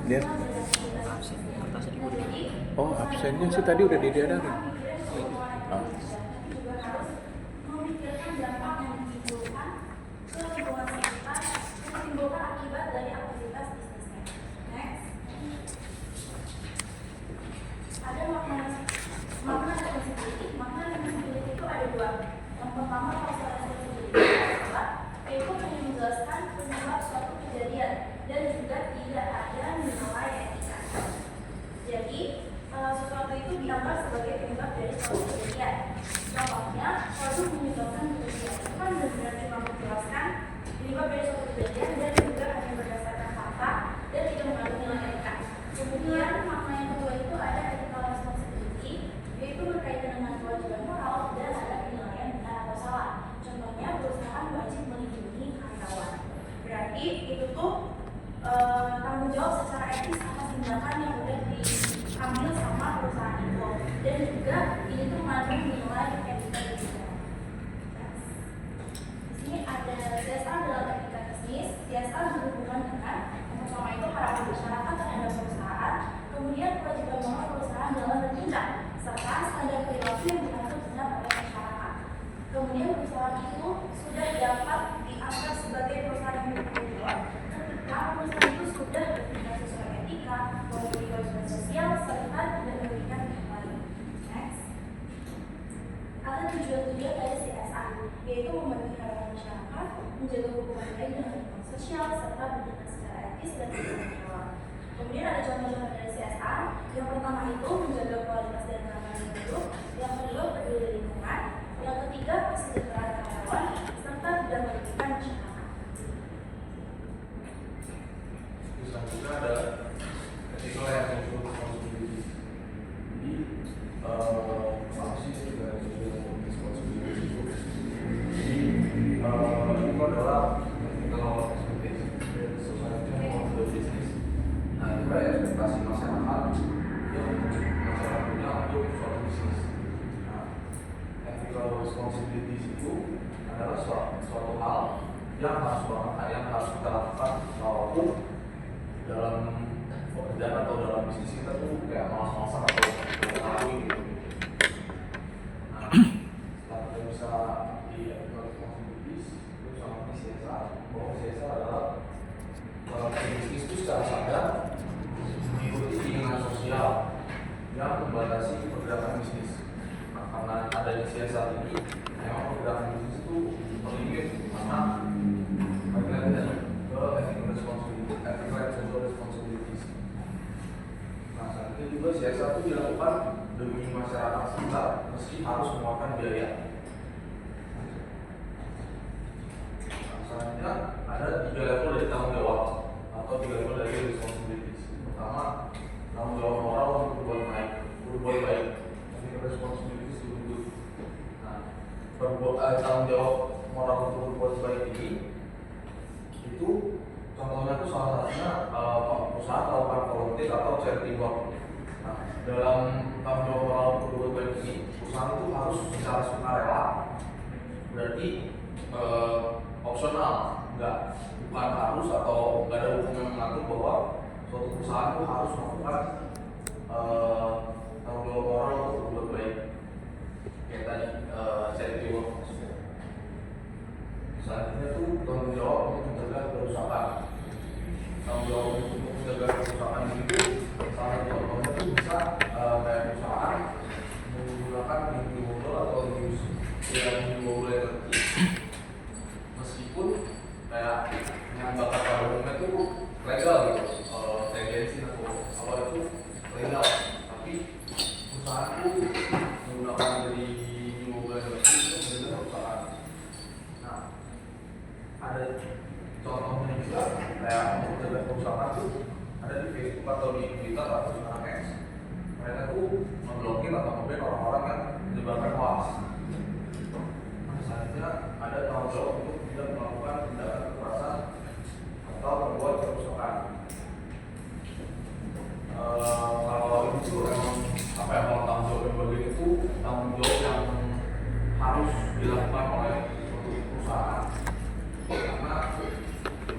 Dia absen kertas tadi udah. oh absennya sih tadi udah didiadakan. Oh.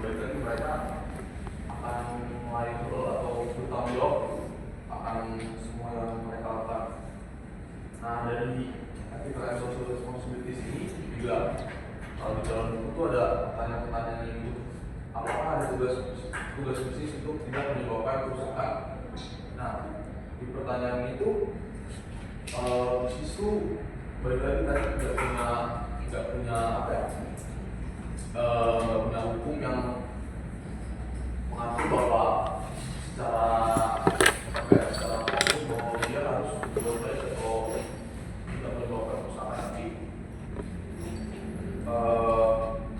Karena mereka akan mulai atau ada tugas bisnis untuk tidak menyebabkan kerusakan. Nah, di pertanyaan itu bisnis itu balik lagi tadi nggak punya apa ya, nggak punya hukum yang mengatur bahwa secara apa ya, secara hukum bahwa dia harus berbuat baik atau tidak menyebabkan kerusakan nanti.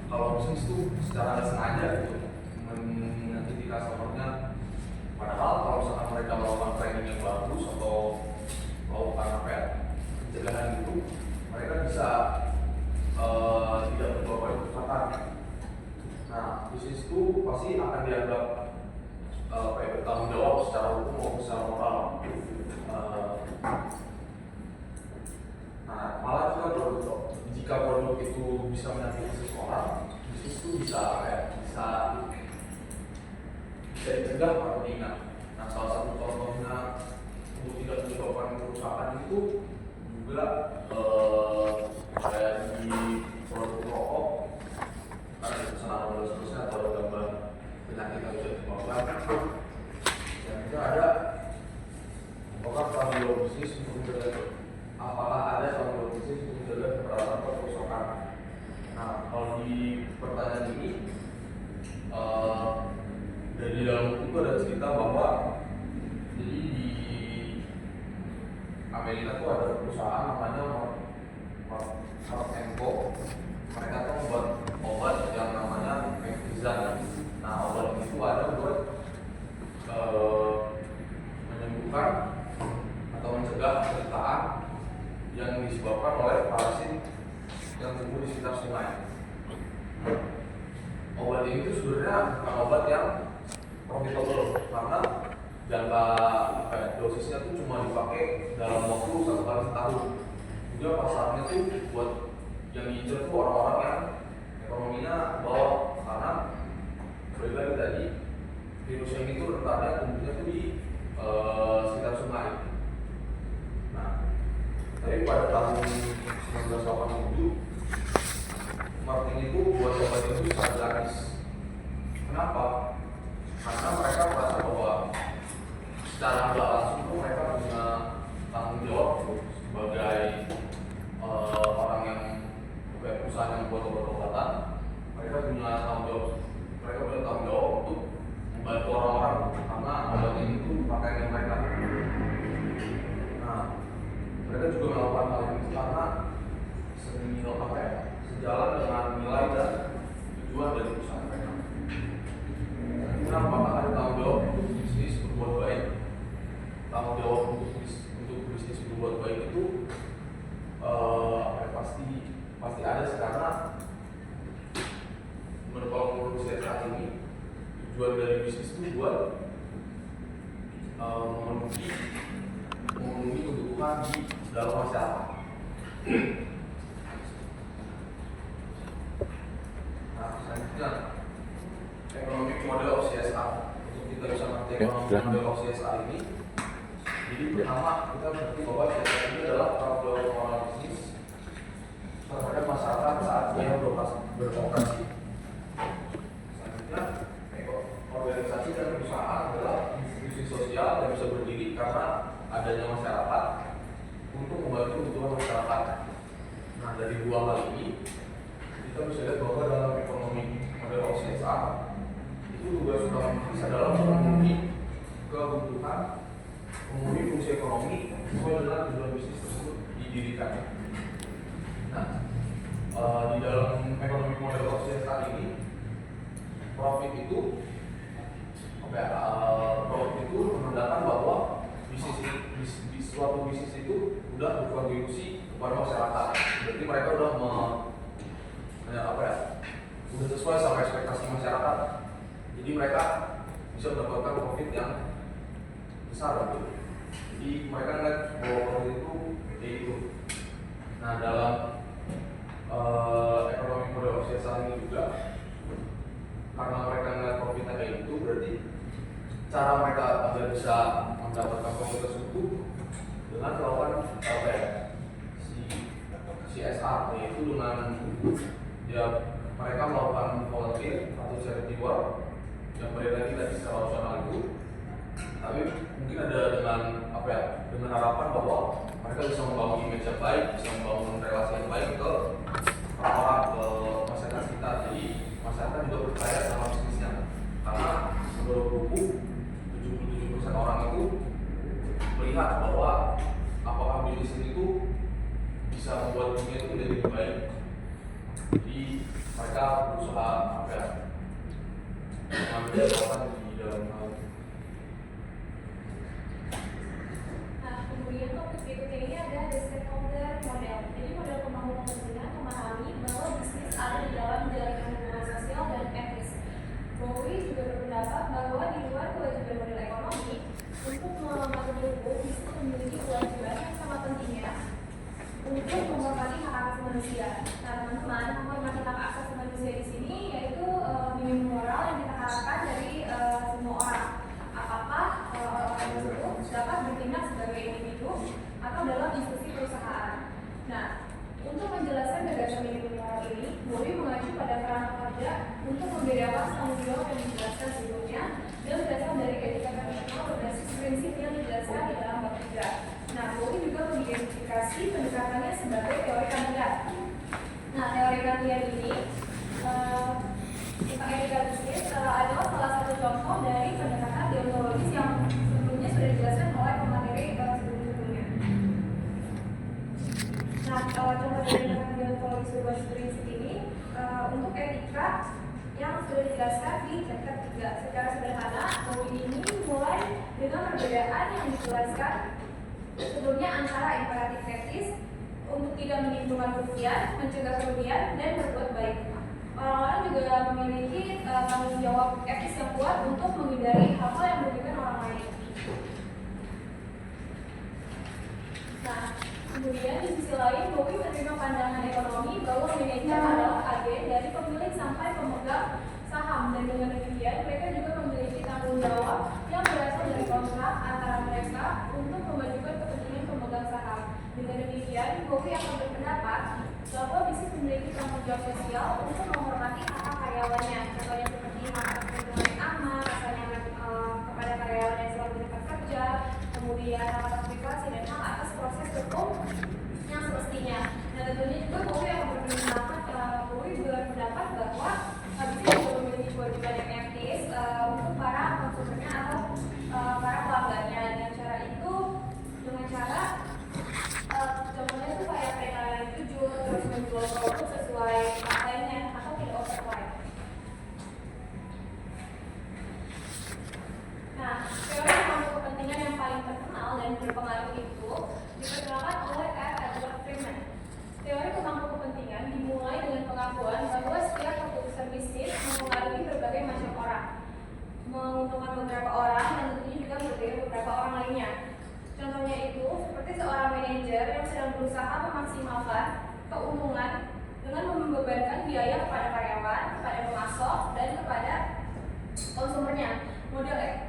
Kalau bisnis itu secara nggak sengaja gitu menyakiti customer-nya, padahal kalau misalkan mereka melakukan training yang bagus atau melakukan apa ya, pencegahan gitu, mereka bisa tidak berbuat baik kerusakan. Nah, bisnis itu pasti akan dianggap bertanggung jawab secara hukum maupun secara moral. Nah, malah jika produk itu bisa menyakiti seseorang, bisnis itu bisa dicegah atau diingat. Nah, salah satu contohnya untuk tidak menyebabkan kerusakan itu juga kayak di produk rokok, ada kesalahan dan seterusnya atau ada gambar penyakit yang bisa disebabkan. Yang itu ada apakah tanggung jawab bisnis untuk menjaga keberatan atau kerusakan. Nah, kalau di pertanyaan ini dari dalam buku ada cerita bahwa jadi di Amerika tuh ada perusahaan namanya Merck & Co. Mereka tuh membuat obat yang namanya Mefizan. Nah, obat itu ada buat menyembuhkan atau mencegah penderitaan yang disebabkan oleh parasit yang tumbuh di sekitar sungai. Obat ini tuh sebenarnya bukan obat yang profitable karena jangka dosisnya tuh cuma dipakai dalam waktu 1 kali setahun. Juga pasarnya tuh buat yang diincar tuh orang-orang yang ekonominya bawah, karena berbeda tadi virus ini tuh rentannya tumbuhnya tuh di sekitar sungai. Nah, tapi pada tahun 1987 Martin itu buat obat itu sangat gratis. Kenapa? Karena mereka merasa bahwa secara nggak langsung tuh mereka punya tanggung jawab sebagai orang yang perusahaan yang buat obat-obatan. Mereka punya tanggung jawab untuk membantu orang-orang karena obat ini tuh pakaian mereka. Nah, mereka juga melakukan hal ini karena sejalan dengan nilai dan tujuan dari perusahaan mereka. Kenapa ada tanggung jawab untuk bisnis berbuat baik? Tanggung jawab untuk bisnis berbuat baik itu pasti ada sih, karena menurut saya saat ini tujuan dari bisnis itu buat memenuhi kebutuhan di dalam masyarakat. Nah, selanjutnya economic model of CSR. Untuk kita bisa mengerti economic model of CSR ini, jadi pertama kita berarti bahwa CSR ini adalah tanggung jawab moral bisnis terhadap masyarakat saat dia beroperasi. Selanjutnya, organisasi dan perusahaan adalah institusi sosial yang bisa berdiri karena adanya masyarakat untuk membantu kebutuhan masyarakat. Nah, dari dua hal ini kita bisa lihat bahwa dalam ekonomi model CSR itu juga sudah adalah memenuhi kebutuhan, memenuhi fungsi ekonomi sesuai dengan tujuan bisnis tersebut didirikan. Nah, di dalam ekonomi model CSR ini profit itu menandakan bahwa suatu bisnis itu sudah berkontribusi kepada masyarakat. Berarti mereka sudah sudah sesuai sama ekspektasi masyarakat. Jadi mereka bisa mendapatkan profit yang besar gitu. Jadi mereka ngeliat bahwa profit itu gede itu. Nah, dalam ekonomi model CSR ini juga, karena mereka ngeliat profitnya kayak gitu, berarti cara mereka agar bisa mendapatkan profit tersebut dengan melakukan CSR, yaitu dengan mereka melakukan volunteer atau charity work yang balik lagi tadi secara opsional itu, tapi mungkin ada dengan apa ya, dengan harapan bahwa mereka bisa membangun image yang baik, bisa membangun relasi yang baik ke orang-orang, ke masyarakat kita. Jadi masyarakat juga percaya sama bisnisnya, karena menurut buku 77% orang itu melihat bahwa apakah bisnis itu bisa membuat dunia itu menjadi lebih baik. Jadi mereka berusaha apa ya, mengambil kesempatan di dalam hal itu. Nah, kemudian topik berikutnya ini ada the stakeholder model. Jadi model pembangun kepentingan memahami bahwa bisnis ada di dalam menjalankan hubungan sosial dan etis. Bowie juga berpendapat bahwa di luar kewajiban model ekonomi, untuk mendukung bisnis memiliki kewajiban yang sangat pentingnya untuk menghormati hak asasi manusia. Nah, teman-teman, menghormati hak asasi manusia di sini yaitu minimum moral yang kita harapkan dari semua orang. Apakah orang-orang tersebut dapat bertindak sebagai individu atau dalam institusi perusahaan. Nah, untuk menjelaskan gagasan minimum moral ini, Bowie mengacu pada peran pekerja untuk membedakan tanggung jawab yang dijelaskan sebelumnya dan berasal dari etika profesional berbasis prinsip yang dijelaskan di dalam bab 3. Nah, Bowie juga mengidentifikasi pendekatannya sebagai teori kantian. Nah, teori kantian ini tentang etika bisnis adalah salah satu contoh dari pendekatan deontologis yang sebelumnya sudah dijelaskan oleh pemateri sebelum-sebelumnya. Nah, contoh dari pendekatan deontologis berbasis prinsip ini untuk etika yang sudah dijelaskan di chapter 3. Secara sederhana, Bowie ini mulai dengan perbedaan yang dijelaskan sebelumnya antara imperatif etis untuk tidak menimbulkan kerugian, mencegah kerugian, dan berbuat baik. Orang-orang juga memiliki tanggung jawab etis yang kuat untuk menghindari hal-hal yang merugikan orang lain. Nah, kemudian di sisi lain, Bowie menerima pandangan ekonomi bahwa manajer adalah agen dari pemilik sampai pemegang saham, dan dengan demikian mereka juga memiliki tanggung jawab yang berasal dari kontrak antara mereka untuk memajukan kepentingan pemegang saham. Dengan demikian, Bowie akan berpendapat bahwa bisnis memiliki tanggung jawab sosial untuk menghormati hak karyawannya, contohnya seperti hak atas lingkungan yang aman, rasa nyaman kepada karyawan yang selalu di tempat kerja, kemudian hak atas privasi dan hak atas proses hukum yang semestinya. Nah, tentunya juga Bowie akan berpendapat bahwa bisnis juga memiliki kewajiban yang etis untuk para konsumennya atau para pelanggannya. Dengan cara itu, dengan cara contohnya itu kayak mereka yang jujur, terus menjual produk sesuai faktanya atau tidak overpriced. Nah, teori pemangku kepentingan yang paling terkenal dan berpengaruh itu diperkenalkan oleh Edward Friedman. Teori pemangku kepentingan dimulai dengan pengakuan bahwa setiap keputusan bisnis mempengaruhi berbagai macam orang, menguntungkan beberapa orang dan tentunya juga merugikan beberapa orang lainnya. Contohnya itu seperti seorang manajer yang sedang berusaha memaksimalkan keuntungan dengan membebankan biaya kepada karyawan, kepada pemasok, dan kepada konsumernya.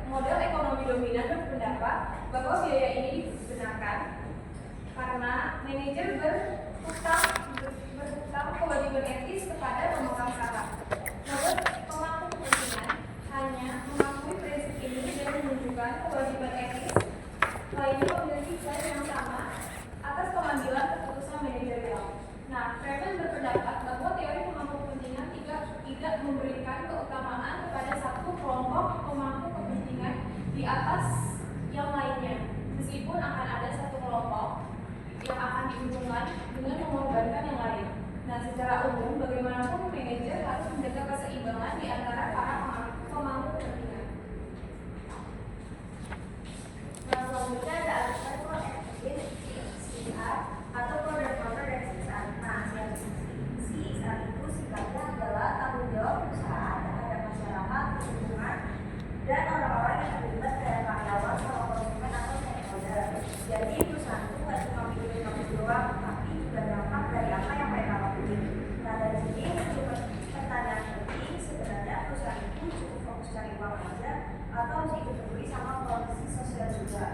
Model ekonomi dominan berpendapat bahwa biaya ini dibenarkan karena manajer berhutang kewajiban etis kepada pemegang saham. Namun pemangku kepentingan hanya mengakui prinsip ini dan menunjukkan kewajiban etis lainnya memiliki klaim yang sama atas pengambilan keputusan manajerial. Nah, Friedman berpendapat bahwa teori pemangku kepentingan tidak memberikan keutamaan kepada satu kelompok pemangku kepentingan di atas yang lainnya, meskipun akan ada satu kelompok yang akan diuntungkan dengan mengorbankan yang lain. Nah, secara umum, bagaimanapun manajer harus menjaga keseimbangan di antara para pemangku kepentingan. Nah, selanjutnya ada aspek CSR atau product owner dan CSR. Nah, CSR itu sifatnya adalah tanggung jawab perusahaan terhadap masyarakat, lingkungan, dan orang-orang yang terlibat kayak karyawan, sama konsumen atau stakeholder. Jadi perusahaan itu nggak cuma bikin profit doang, tapi juga dampak dari apa yang mereka lakuin. Nah, dari sini muncul pertanyaan penting, sebenarnya perusahaan itu cukup fokus cari uang aja atau masih ikut peduli sama kondisi sosial juga.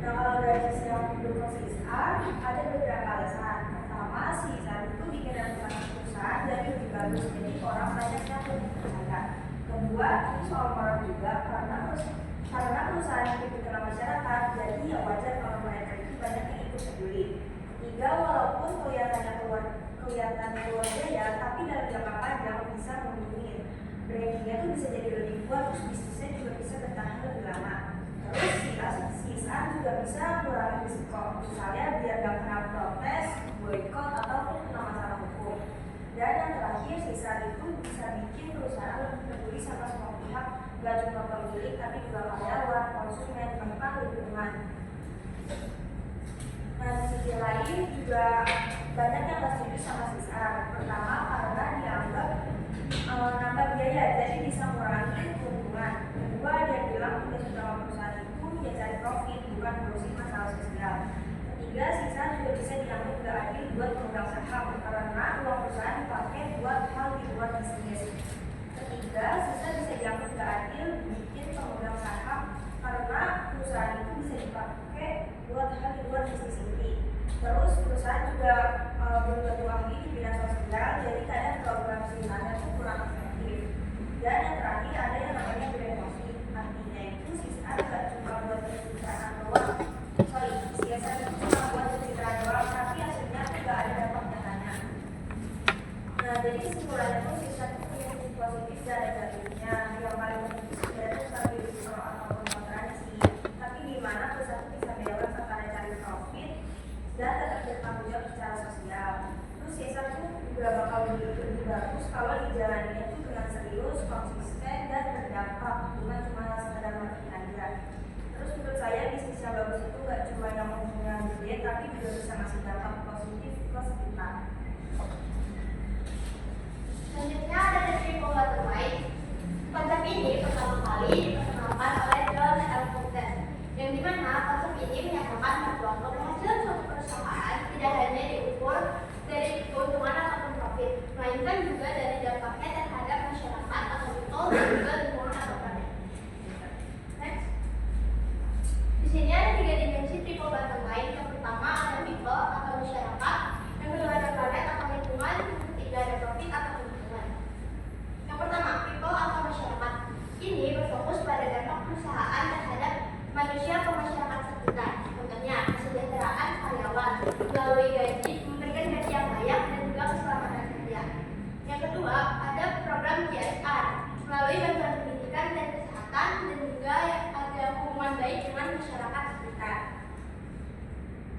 Nah, kalau dari sisi yang mendukung CSR, ada beberapa alasan. Pertama, CSR itu bikin reputasi perusahaan jadi lebih bagus, jadi orang banyak yang lebih percaya. kedua, ini soal moral juga karena perusahaan itu dikenal masyarakat, jadi ya wajar kalau mereka itu banyak yang ikut peduli. Ketiga, walaupun kelihatan keluar biaya, tapi dalam jangka panjang bisa menguntungin. Brandingnya tuh bisa jadi lebih kuat, terus bisnisnya juga bisa bertahan lebih lama. Terus sisa juga bisa mengurangi risiko, misalnya biar gak kena protes, boykot, ataupun kena masalah hukum. Dan yang terakhir, sisa itu bisa bikin perusahaan lebih peduli sama semua pihak, gak cuma pemilik, tapi juga karyawan, konsumen, bahkan lingkungan. Nah, di sisi lain juga banyak yang gak setuju sama sisa. Pertama, karena dianggap nambah biaya, jadi bisa mengurangi keuntungan. Kedua, dia bilang tugas utama perusahaan itu ya cari profit, bukan ngurusin masalah sosial. Ketiga, sisa juga bisa dianggap gak adil buat pemegang saham karena uang perusahaan dipakai buat hal di luar bisnis. Ketiga, sisa bisa dianggap gak adil bikin pemegang saham karena perusahaan itu bisa dipakai buat hal di luar bisnis inti. Terus perusahaan juga belum tentu ahli di bidang sosial, jadi kadang program sisanya itu kurang efektif. Dan yang terakhir ada yang namanya brand profit, artinya itu sisa gak cuma buat pencitraan doang. CSR itu cuma buat pencitraan doang, tapi hasilnya juga ada dampak nyatanya. Nah, jadi kesimpulannya itu sisa itu punya sisi positif dan negatifnya. Yang paling penting sebenarnya itu stabilitas ataupun kontranya sih. Tapi gimana perusahaan itu bisa balance antara cari profit dan tetap bertanggung jawab secara sosial. Terus sisa itu juga bakal lebih bagus kalau dijalaninnya itu dengan serius, konsisten, dan berdampak, bukan cuma sekedar marketing aja. Terus menurut saya bisnis yang bagus itu gak cuma yang untungnya gede, tapi juga bisa ngasih dampak positif ke sekitar. Selanjutnya ada the triple bottom line. Konsep ini pertama kali diperkenalkan oleh John L. Fulton, yang dimana konsep ini menyatakan bahwa keberhasilan suatu perusahaan tidak hanya diukur dari keuntungan ataupun profit, melainkan juga dari dampaknya terhadap masyarakat atau people dan juga lingkungan atau planet. Next. Di sini ada 3 dimensi triple bottom line. Yang pertama ada people atau masyarakat, yang kedua ada planet atau lingkungan, yang ketiga ada profit atau keuntungan. Yang pertama, people atau masyarakat. Ini berfokus pada dampak perusahaan terhadap manusia atau masyarakat sekitar. Contohnya, kesejahteraan karyawan melalui gaji, memberikan gaji yang layak dan juga keselamatan kerja. Yang kedua, ada program CSR melalui bantuan pendidikan dan kesehatan dan juga ada hubungan baik dengan masyarakat sekitar.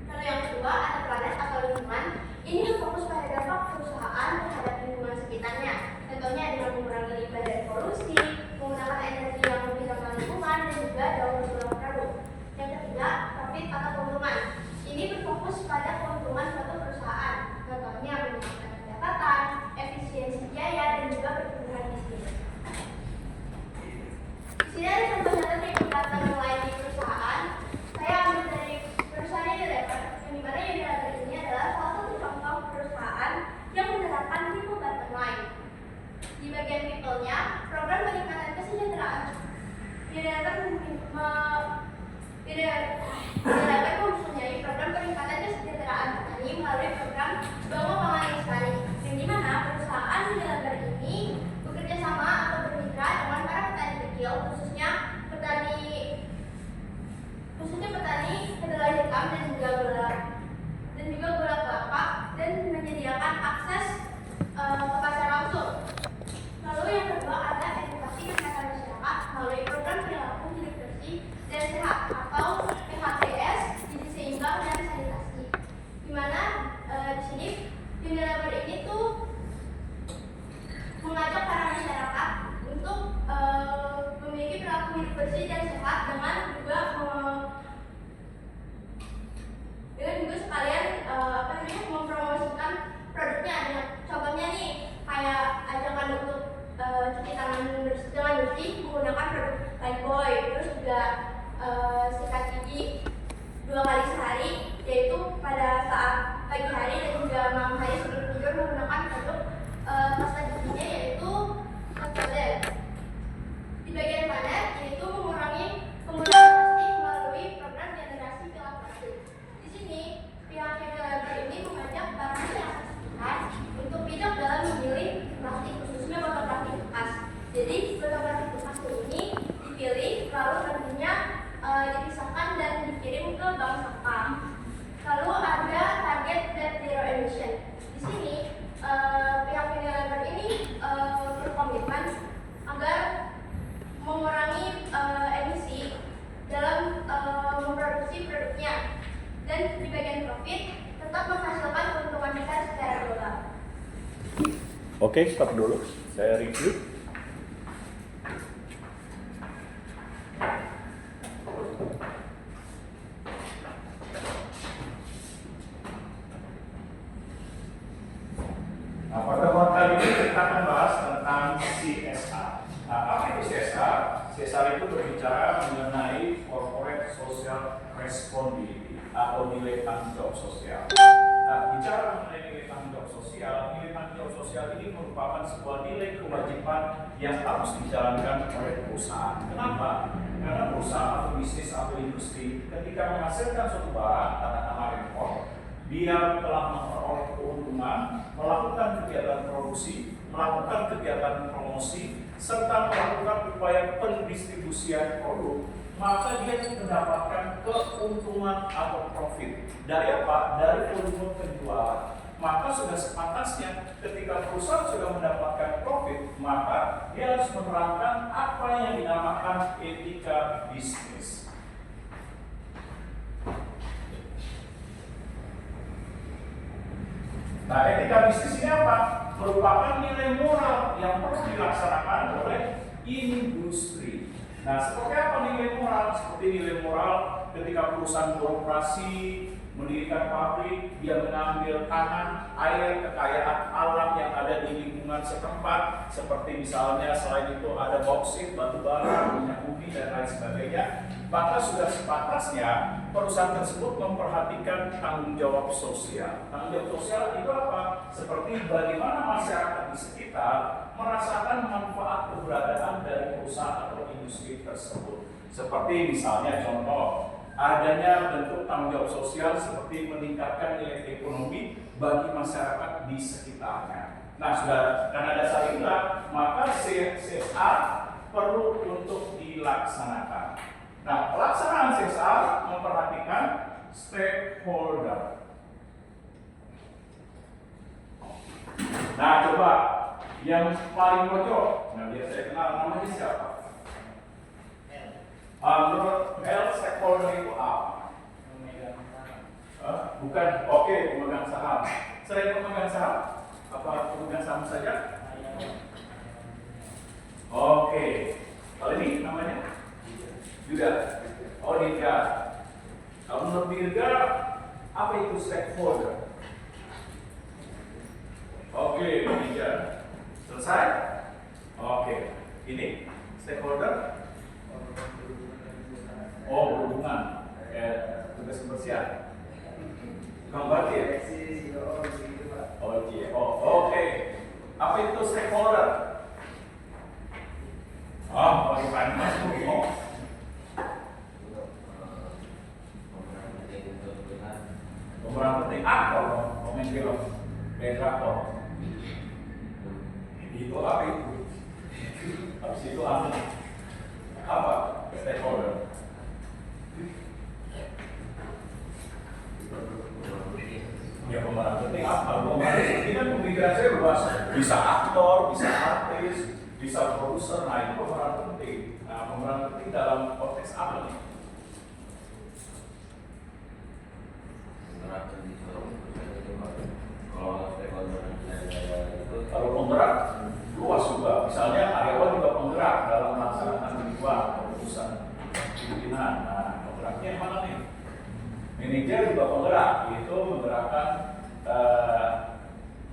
Lalu yang kedua, ada planet atau lingkungan. Ini berfokus pada dampak perusahaan terhadap lingkungan sekitarnya. Contohnya dengan mengurangi limbah dan polusi, menggunakan energi yang lebih ramah lingkungan, dan juga daur ulang produk. Yang ketiga, profit atau keuntungan. Ini berfokus pada keuntungan suatu perusahaan. Contohnya meningkatkan pendapatan, efisiensi biaya, dan juga pertumbuhan bisnis. Di sini ada contoh nyata triple bottom line di perusahaan. Saya ambil dari perusahaan Unilever, yang dimana Unilever ini adalah salah satu contoh perusahaan yang menerapkan triple bottom line. Di bagian people-nya, program peningkatan kesejahteraan Unilever mempunyai program peningkatan kesejahteraan petani melalui program Bangun Pangan Lestari, yang dimana perusahaan Unilever ini bekerja sama atau bermitra dengan para petani kecil, khususnya petani kedelai hitam dan juga gula kelapa, dan menyediakan akses ke pasar langsung. Lalu yang kedua ada edukasi kesehatan masyarakat melalui program perilaku hidup bersih dan sehat atau PHBS, gizi seimbang dan sanitasi. Dimana di sini Unilever ini tuh mengajak para masyarakat untuk memiliki perilaku hidup bersih dan sehat dengan juga sekalian mempromosikan produknya. Contohnya nih kayak ajakan untuk cuci tangan dengan bersih menggunakan produk Lifebuoy, terus juga sikat gigi 2 kali sehari, yaitu pada saat pagi hari dan juga malam hari sebelum tidur menggunakan produk pasta giginya yaitu Sensodyne. Di bagian kanan yaitu mengurangi penggunaan plastik melalui program generasi pilah plastik. Di sini pihak Unilever ini mengajak para masyarakat sekitar untuk bijak dalam memilih plastik, khususnya botol plastik bekas. Jadi botol plastik dipilih, lalu nantinya dipisahkan dan dikirim ke bank sampah. Lalu ada target net zero emission. Di sini pihak Unilever ini berkomitmen agar mengurangi emisi dalam memproduksi produknya, dan di bagian profit tetap menghasilkan keuntungan besar secara global. Oke, stop dulu. Saya review. Nah, pertemuan kali ini kita akan bahas tentang CSR. Nah, apa itu CSR? CSR itu berbicara mengenai corporate social responsibility atau nilai tanggung jawab sosial. Nah, bicara mengenai nilai tanggung jawab sosial ini merupakan sebuah nilai kewajiban yang harus dijalankan oleh perusahaan. Kenapa? Karena perusahaan atau bisnis atau industri ketika menghasilkan suatu barang, katakanlah impor, dia telah memperoleh keuntungan, melakukan kegiatan produksi, melakukan kegiatan promosi, serta melakukan upaya pendistribusian produk, maka dia mendapatkan keuntungan atau profit. Dari apa? Dari volume penjualan. Maka sudah sepantasnya ketika perusahaan sudah mendapatkan profit, maka dia harus menerapkan apa yang dinamakan etika bisnis. Nah, etika bisnis ini apa? Merupakan nilai moral yang perlu dilaksanakan oleh industri. Nah, seperti apa nilai moral? Seperti nilai moral ketika perusahaan beroperasi, mendirikan pabrik, dia mengambil tanah, air, kekayaan alam yang ada di lingkungan setempat, seperti misalnya selain itu ada bauksit, batu bara, minyak bumi, dan lain sebagainya. Maka sudah sepantasnya perusahaan tersebut memperhatikan tanggung jawab sosial. Tanggung jawab sosial itu apa? Seperti bagaimana masyarakat di sekitar merasakan manfaat keberadaan dari perusahaan atau industri tersebut. Seperti misalnya contoh, adanya bentuk tanggung jawab sosial seperti meningkatkan nilai ekonomi bagi masyarakat di sekitarnya. Nah, sudah karena dasar itulah maka CSR perlu untuk dilaksanakan. Nah, pelaksanaan CSR memperhatikan stakeholder. Nah, coba yang paling pojok, nah biar saya kenal namanya siapa? Menurut L, stakeholder itu apa? Bukan, oke, pemegang saham. Selain pemegang saham, apa pemegang saham saja? Oke, kalau ini namanya? Yuda. Oh, Dirga. Kalau menurut Dirga, apa itu stakeholder? Oke, manajer. Selesai? Oke, ini stakeholder. Oh, berhubungan, tugas kebersihan. Kamu berarti ya? Oh, iya. Oh, oke. Apa itu stakeholder? Oh, bagaimana Mas? Oh. Pemeran penting aktor, pemain film, kontraktor. Itu apa itu? Habis itu apa? Stakeholder. Ya, pemeran penting apa? Pemeran penting kan pemikiran saya luas. Bisa aktor, bisa artis, bisa produser. Nah, itu pemeran penting. Nah, pemeran penting dalam konteks apa nih? Kalau penggerak luas juga, misalnya karyawan juga penggerak dalam melaksanakan sebuah keputusan pimpinan. Nah, penggeraknya yang mana nih? Manajer juga penggerak, yaitu menggerakkan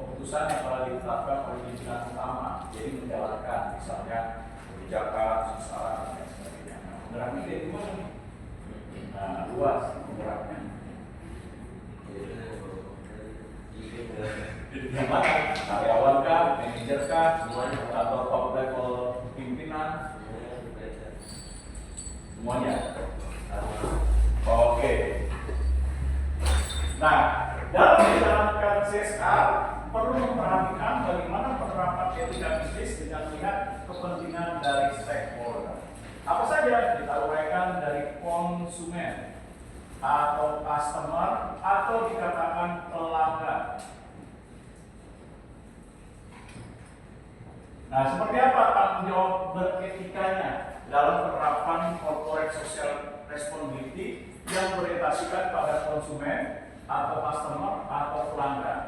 keputusan yang telah ditetapkan oleh pimpinan utama, jadi menjalankan, misalnya kebijakan, sasaran, dan sebagainya. Nah, penggeraknya kayak gimana nih? Nah, luas penggeraknya. Yang mana? Karyawan kah, manajer kah, atau top level pimpinan? Semuanya. Oke. Nah, dalam menjalankan CSR perlu memperhatikan bagaimana penerapan etika bisnis dengan melihat kepentingan dari stakeholder. Apa saja? Kita uraikan dari konsumen atau customer atau dikatakan pelanggan. Nah, seperti apa tanggung jawab beretikanya dalam penerapan corporate social responsibility yang berorientasikan pada konsumen atau customer atau pelanggan?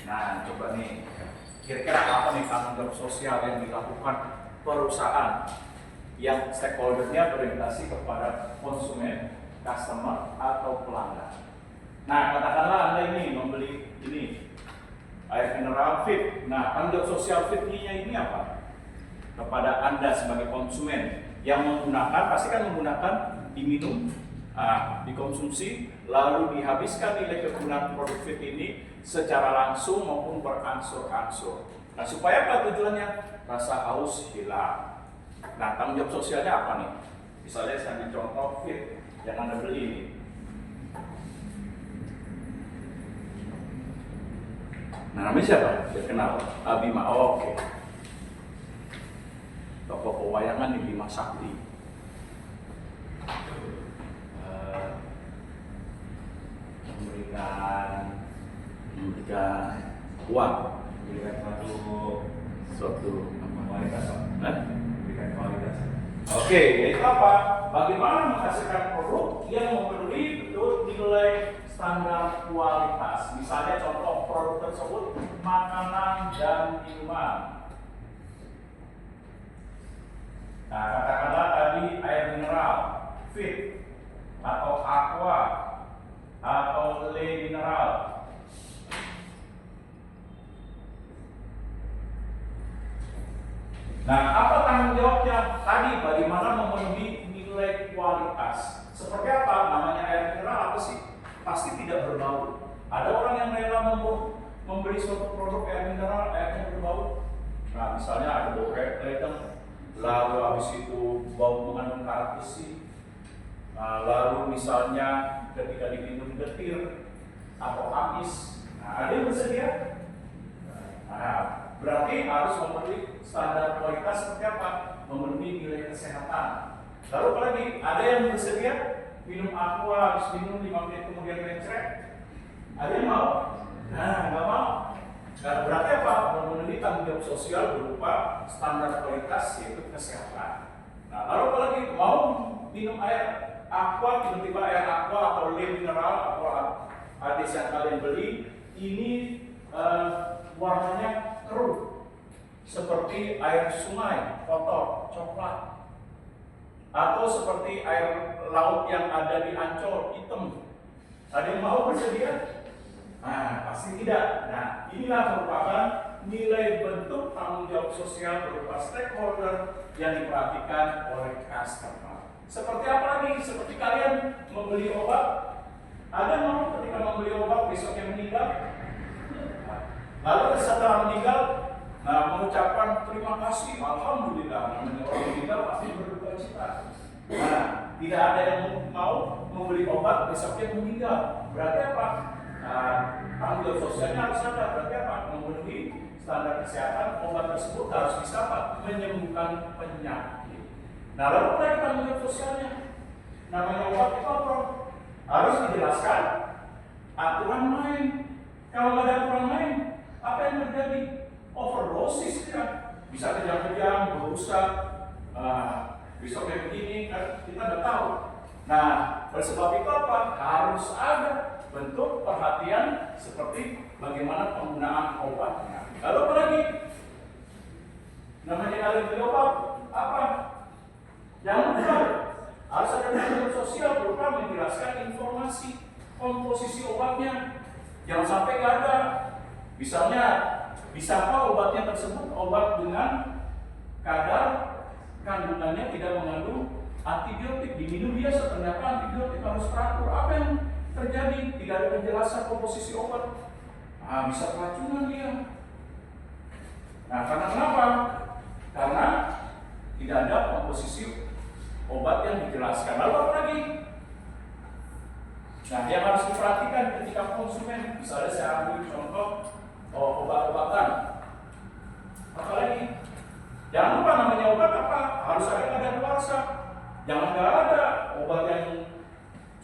Nah, coba nih, kira-kira apa nih tanggung jawab sosial yang dilakukan perusahaan yang stakeholder-nya berorientasi kepada konsumen, customer, atau pelanggan? Nah, katakanlah Anda ini membeli ini air mineral Fit. Nah, tanggung jawab sosial Fit-nya ini apa? Kepada Anda sebagai konsumen yang menggunakan, pasti kan menggunakan, diminum, dikonsumsi, lalu dihabiskan nilai kegunaan produk Fit ini secara langsung maupun berangsur-angsur. Nah, supaya apa tujuannya? Rasa haus hilang. Nah, tanggung jawab sosialnya apa nih? Misalnya saya ambil contoh Fit yang Anda beli ini. Nah, namanya siapa? Dia kenal, Bima. Oh, oke. Toko pewayangan di Bima Sakti. Memberikan uang, memberikan suatu kualitas, memberikan kualitas. Oke, yaitu apa? Bagaimana menghasilkan produk yang memenuhi betul nilai standar kualitas. Misalnya contoh produk tersebut makanan dan minuman. Nah, katakanlah tadi air mineral Fit atau Aqua atau Le Mineral. Nah, apa tanggung jawabnya? Tadi bagaimana memenuhi nilai kualitas. Seperti apa? Namanya air mineral apa sih? Pasti tidak berbau. Ada orang yang rela membeli suatu produk air mineral, airnya berbau. Nah, misalnya ada bau redeng, lalu habis itu bau mengandung karat besi. Lalu misalnya ketika diminum getir atau amis, nah, ada yang bersedia. Nah, berarti harus memenuhi standar kualitas seperti apa? Memenuhi nilai kesehatan. Lalu apalagi ada yang bersedia minum aqua, habis minum 5 menit kemudian mencret. Ada yang mau? Nah, nggak mau. Nah, berarti apa? Memenuhi tanggung jawab sosial berupa standar kualitas yaitu kesehatan. Nah, lalu apalagi mau minum air aqua, tiba-tiba air aqua atau Le Mineral atau ADS yang kalian beli ini warnanya keruh seperti air sungai, kotor, coklat, atau seperti air laut yang ada di Ancol, hitam. Ada yang mau bersedia? Nah, pasti tidak. Nah, inilah merupakan nilai bentuk tanggung jawab sosial berupa stakeholder yang diperhatikan oleh customer. Seperti apa lagi? Seperti kalian membeli obat. Ada yang mau ketika membeli obat besoknya meninggal? Lalu setelah meninggal, mengucapkan terima kasih, alhamdulillah. Namanya orang meninggal pasti berduka cita. Nah, tidak ada yang mau membeli obat besoknya meninggal. Berarti apa? Tanggung jawab sosialnya harus ada. Berarti apa? Memenuhi standar kesehatan, obat tersebut harus bisa menyembuhkan penyakit. Nah, lalu apa lagi tanggung jawab sosialnya? Namanya obat itu apa? Harus dijelaskan aturan main. Kalau nggak ada aturan main, apa yang terjadi? Overdosis ya. Bisa kejang-kejang, berusak, besoknya begini, kan kita udah tahu. Nah, oleh sebab itu apa? Harus ada bentuk perhatian seperti bagaimana penggunaan obatnya. Lalu apa lagi? Namanya kalian beli obat, apa? Jangan lupa, harus ada tanggung sosial berupa menjelaskan informasi komposisi obatnya. Jangan sampai nggak ada. Misalnya, bisakah obatnya tersebut obat dengan kadar kandungannya tidak mengandung antibiotik, diminum biasa, ternyata antibiotik harus teratur. Apa yang terjadi? Tidak ada penjelasan komposisi obat. Nah, bisa keracunan dia. Nah, karena kenapa? Karena tidak ada komposisi obat yang dijelaskan. Lalu apa lagi? Nah, yang harus diperhatikan ketika konsumen, misalnya saya ambil contoh obat-obatan. Apalagi? Jangan lupa namanya obat apa? Harus ada kadaluarsa. Jangan nggak ada obat yang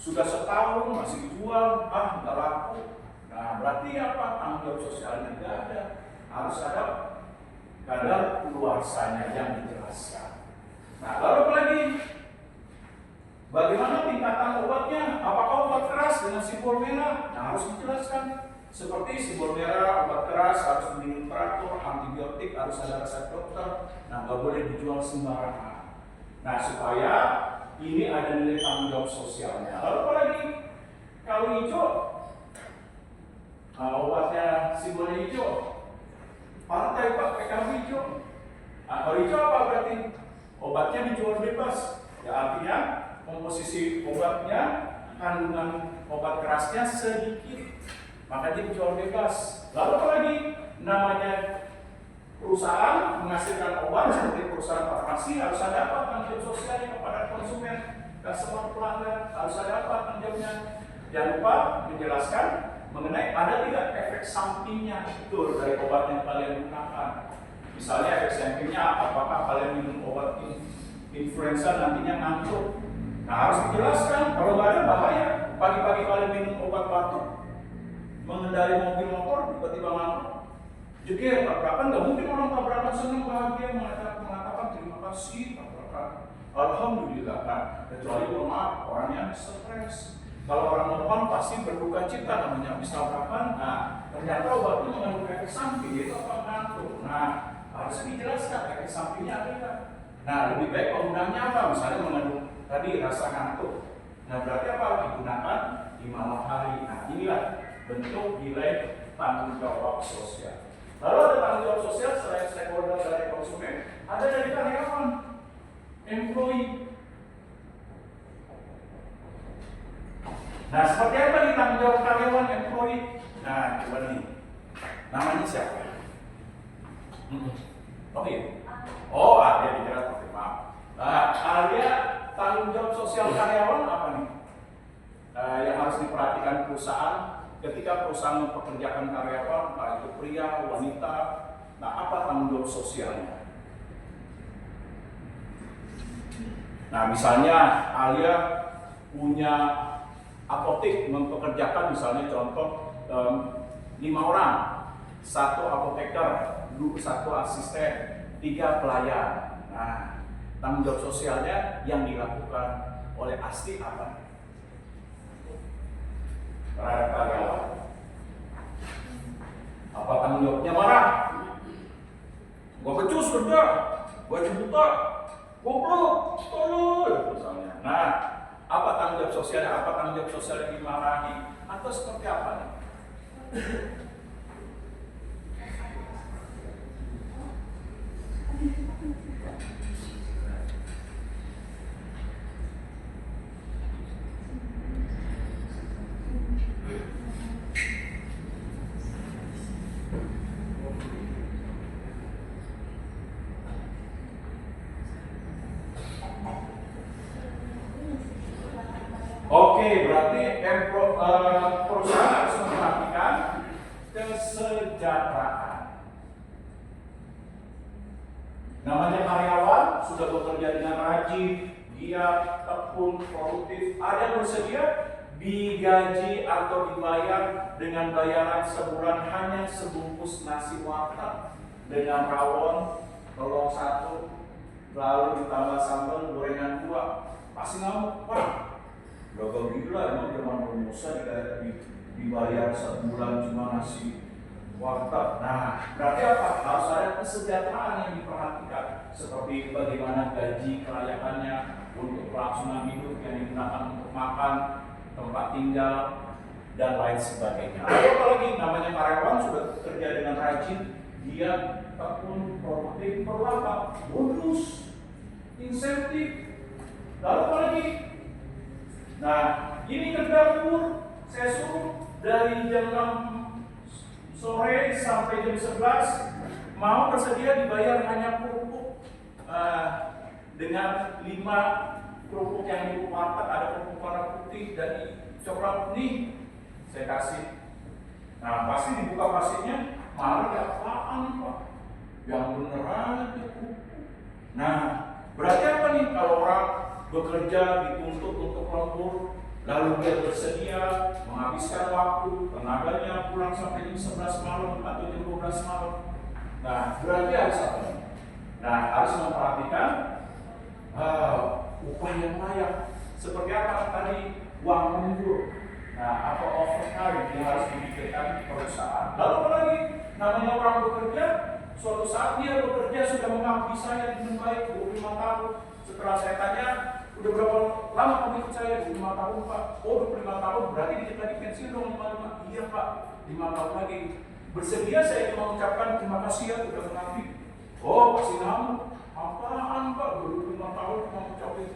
sudah setahun masih dijual, nggak laku. Nah, berarti apa? Tanggung jawab sosialnya nggak ada. Harus ada kadar luarsanya yang dijelaskan. Nah, lalu apa lagi? Bagaimana tingkatan obatnya? Apakah obat keras dengan simbol merah? Nah, harus dijelaskan. Seperti simbol merah, obat keras harus diminum teratur, antibiotik harus ada resep dokter. Nah, nggak boleh dijual sembarangan. Nah, supaya ini ada nilai tanggung jawab sosialnya. Lalu apa lagi? Kalau hijau, obatnya simbolnya hijau. Partai Pak PKB hijau. Nah, kalau hijau apa berarti? Obatnya dijual bebas. Ya, artinya komposisi obatnya, kandungan obat kerasnya sedikit. Maka dia dijual bebas. Lalu apa lagi? Namanya perusahaan menghasilkan obat seperti perusahaan farmasi harus ada apa tanggung jawab sosialnya kepada konsumen, customer pelanggan harus ada apa tanggung jawabnya. Jangan lupa menjelaskan mengenai ada tidak efek sampingnya betul dari obat yang kalian gunakan. Misalnya efek sampingnya apakah kalian minum obat influenza nantinya ngantuk. Nah, harus dijelaskan. Kalau nggak ada bahaya. Pagi-pagi kalian minum obat batuk, mengendarai mobil motor tiba-tiba ngantuk, jeger tabrakan. Nggak mungkin orang tabrakan senang bahagia mengatakan terima kasih tabrakan, alhamdulillah. Nah, kecuali maaf orangnya stres. Kalau orang normal pasti berduka cita, namanya habis tabrakan. Nah, ternyata obat itu mengandung efek samping, itu apa ngantuk. Nah, harus dijelaskan efek sampingnya ada nggak. Nah, lebih baik penggunaannya apa? Misalnya mengandung tadi rasa ngantuk. Nah, berarti apa? Digunakan di malam hari. Nah, inilah bentuk nilai tanggung jawab sosial. Lalu ada tanggung jawab sosial selain stakeholder dari konsumen, ada dari karyawan, employee. Nah, seperti apa nih tanggung jawab karyawan, employee? Nah, coba nih, namanya siapa? Oh iya. Oh, Arya dikira oke, maaf. Arya, tanggung jawab sosial karyawan apa nih? Yang harus diperhatikan perusahaan ketika perusahaan mempekerjakan karyawan, entah itu pria, wanita. Nah, apa tanggung jawab sosialnya? Nah, misalnya Arya punya apotek, mempekerjakan misalnya contoh 5 orang, 1 apoteker, 1 asisten, 3 pelayan. Nah, tanggung jawab sosialnya yang dilakukan oleh ASTI apa? Terhadap karyawan. Apa tanggung jawabnya? Marah, gua becus kerja, gua buta, goblok, tolol, misalnya. Nah, apa tanggung jawab sosialnya? Apa tanggung jawab sosial yang dimarahi? Atau seperti apa nih? Oke, berarti perusahaan harus memperhatikan kesejahteraan. Namanya karyawan sudah bekerja dengan rajin, giat, tekun, produktif. Ada yang bersedia digaji atau dibayar dengan bayaran sebulan hanya sebungkus nasi warteg dengan rawon, telur 1, lalu ditambah sambal gorengan 2. Pasti ngamuk, Pak. Udah gila, emang zaman rumusan dibayar sebulan cuma nasi warteg. Nah, berarti apa? Harus ada kesejahteraan yang diperhatikan, seperti bagaimana gaji kelayakannya untuk kelangsungan hidup yang digunakan untuk makan, tempat tinggal, dan lain sebagainya. Lalu apalagi namanya karyawan sudah bekerja dengan rajin, dia tekun, produktif, perlu apa? Bonus, insentif. Lalu apalagi? Nah, ini ke dapur, saya suruh dari jam 6 sore sampai jam 11 mau bersedia dibayar hanya kerupuk dengan 5 kerupuk yang di warteg, ada kerupuk warna putih dan coklat kuning, saya kasih. Nah, pasti dibuka pastinya, malah ya apaan nih Pak? Yang bener aja kerupuk. Nah, berarti apa nih kalau orang bekerja dituntut untuk lembur, lalu dia bersedia menghabiskan waktu, tenaganya pulang sampai jam 11 malam atau jam 12 malam. Nah, berarti harus apa? Nah, harus memperhatikan upah yang layak. Seperti apa tadi, uang lembur. Nah, apa overtime yang harus dipikirkan perusahaan. Lalu apa lagi? Namanya orang bekerja, suatu saat dia bekerja sudah mengabdi saya dengan baik 25 tahun. Setelah saya tanya, udah berapa lama kamu ikut saya? 25 tahun Pak. Oh 25 tahun, berarti dikit lagi pensiun dong 55. Iya Pak, 5 tahun lagi. Bersedia saya cuma mengucapkan terima kasih ya udah mengabdi. Oh pasti kamu, apaan Pak, 25 tahun cuma mengucapkan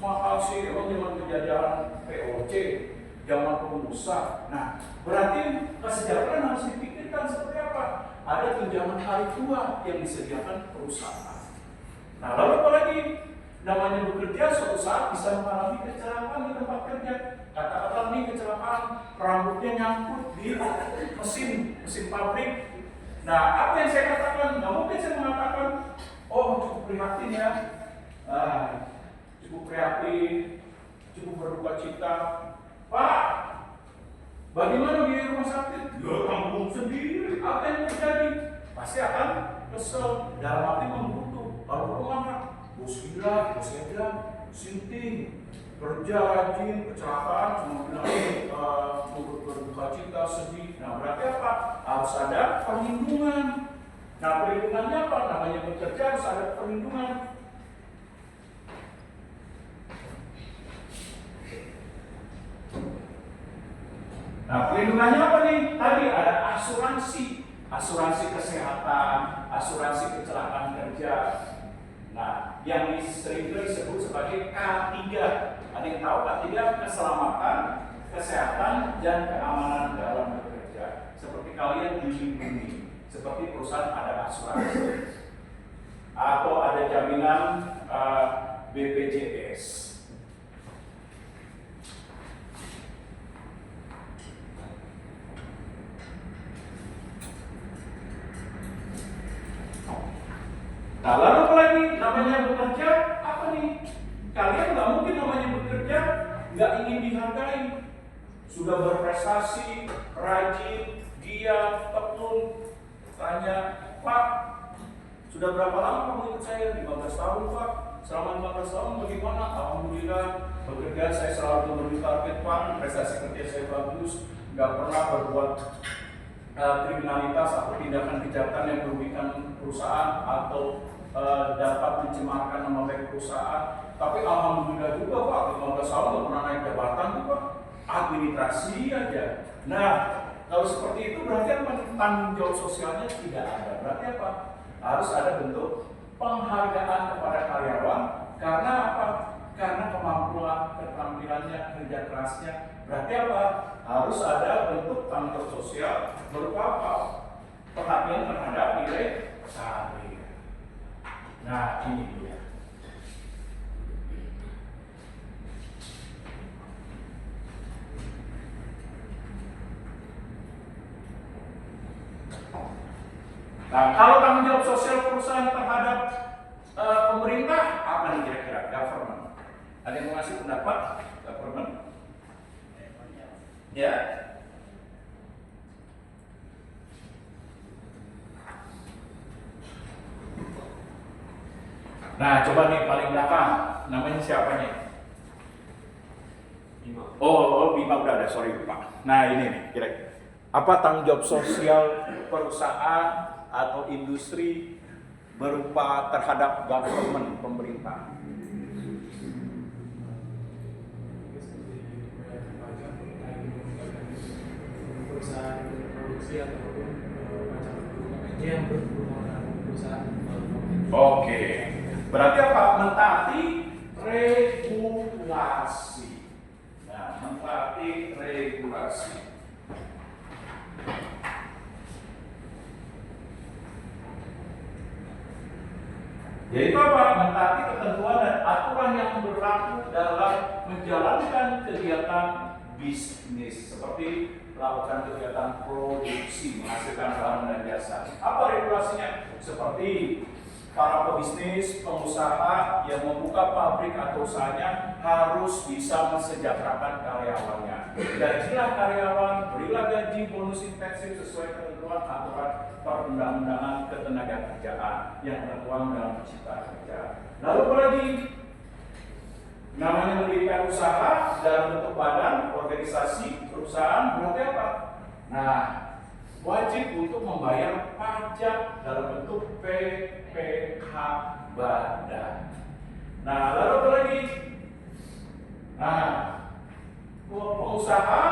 makasih. Oh zaman kejadian POC, zaman pengusaha. Nah, berarti kesejahteraan harus dipikirkan seperti apa? Ada tunjangan hari tua yang disediakan perusahaan. Nah, lalu apa lagi? Namanya bekerja suatu saat bisa mengalami kecelakaan di tempat kerja. Katakanlah nih kecelakaan, rambutnya nyangkut di mesin pabrik. Nah, apa yang saya katakan? Nggak mungkin saya mengatakan, oh cukup prihatin ya, cukup prihatin, cukup berduka cita. Pak, bagaimana biaya rumah sakit? Ya tanggung sendiri. Apa yang terjadi? Pasti akan kesel, dalam arti membutuh. Lalu kemana? Bos gila, bos gila, sinting, kerja rajin, kecelakaan, cuma bilang berduka cita, sedih. Nah berarti apa? Harus ada perlindungan. Nah perlindungannya apa? Namanya bekerja harus ada perlindungan. Nah perlindungannya apa nih? Tadi ada asuransi kesehatan, asuransi kecelakaan kerja. Nah, yang sering disebut sebagai K3. Ada yang tahu K3? Keselamatan, kesehatan, dan keamanan dalam bekerja. Seperti kalian dilindungi, seperti perusahaan ada asuransi, atau ada jaminan BPJS. Nah lalu apa lagi? Namanya bekerja apa nih? Kalian nggak mungkin namanya bekerja nggak ingin dihargai. Sudah berprestasi, rajin, giat, tekun. Tanya, Pak, sudah berapa lama kamu ikut saya? 15 tahun Pak. Selama 15 tahun bagaimana? Alhamdulillah, bekerja saya selalu memenuhi target Pak. Prestasi kerja saya bagus, nggak pernah berbuat kriminalitas atau tindakan kejahatan yang merugikan perusahaan atau dapat mencemarkan nama baik perusahaan. Tapi alhamdulillah juga Pak, 15 tahun nggak pernah naik jabatan tuh Pak, administrasi aja. Nah, kalau seperti itu berarti apa? Tanggung jawab sosialnya tidak ada. Berarti apa? Harus ada bentuk penghargaan kepada karyawan. Karena apa? Karena kemampuan, keterampilannya, kerja kerasnya. Berarti apa? Harus ada bentuk tanggung jawab sosial berupa apa? Perhatian terhadap nilai karir. Nah, ini dia. Nah, kalau tanggung jawab sosial perusahaan terhadap pemerintah, apa nih kira-kira? Government. Ada yang mau ngasih pendapat? Government? Ya. Nah, coba nih paling belakang, namanya siapa nih? Bima. Oh, Bima udah ada, sorry Pak. Nah, ini nih, kira-kira apa tanggung jawab sosial perusahaan atau industri berupa terhadap government, pemerintah? Perusahaan produksi ataupun macam yang berhubungan dengan perusahaan. Oke, berarti apa? Mentaati regulasi. Nah, mentaati regulasi. Yaitu apa? Mentaati ketentuan dan aturan yang berlaku dalam menjalankan kegiatan bisnis, seperti melakukan kegiatan produksi, menghasilkan barang dan jasa. Apa regulasinya? Seperti para pebisnis, pengusaha yang membuka pabrik atau usahanya harus bisa mensejahterakan karyawannya. Gajilah karyawan, berilah gaji bonus intensif sesuai ketentuan aturan perundang-undangan ketenagakerjaan yang tertuang dalam Cipta Kerja. Lalu apa lagi? Namanya mendirikan usaha dalam bentuk badan, organisasi, perusahaan, berarti apa? Nah, wajib untuk membayar pajak dalam bentuk PPh badan. Nah, lalu apa lagi? Nah, pengusaha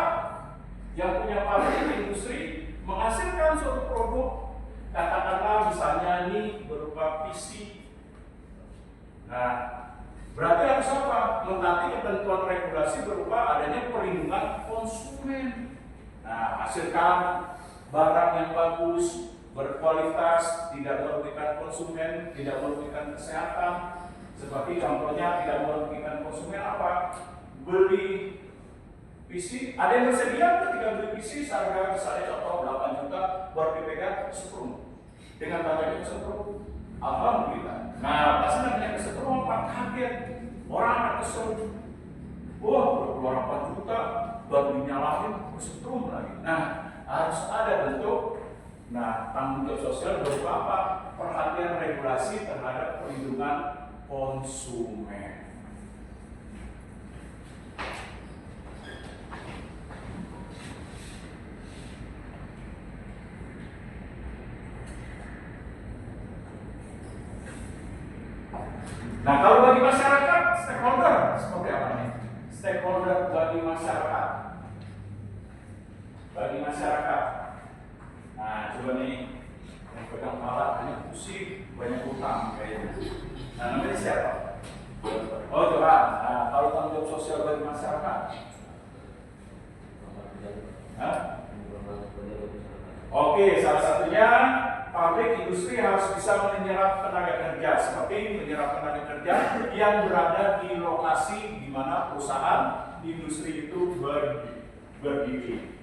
yang punya pabrik industri menghasilkan suatu produk, katakanlah misalnya ini berupa PC. Nah, berarti harus apa? Mentaati ketentuan regulasi berupa adanya perlindungan konsumen. Nah, hasilkan barang yang bagus, berkualitas, tidak merugikan konsumen, tidak merugikan kesehatan. Seperti contohnya tidak merugikan konsumen apa? Beli PC, ada yang bersedia ketika beli PC harga misalnya contoh 8 juta baru dipegang kesetrum. Dengan harganya kesetrum, alhamdulillah. Nah, pasti namanya kesetrum apa? Kaget. Orang akan kesel. Wah, keluar 4 juta baru dinyalain kesetrum lagi. Nah, harus ada bentuk tanggung jawab sosial berupa apa? Perhatian regulasi terhadap perlindungan konsumen. Nah, kalau bagi masyarakat, stakeholder seperti apa nih? Stakeholder bagi masyarakat. Bagi masyarakat. Nah, coba nih yang pegang alat hanya pusing, banyak utang kayaknya. Nah, namanya siapa? Oh, coba. Nah, kalau tanggung jawab sosial bagi masyarakat. Hah? Oke, salah satunya pabrik industri harus bisa menyerap tenaga kerja, seperti menyerap tenaga kerja yang berada di lokasi di mana perusahaan industri itu berdiri.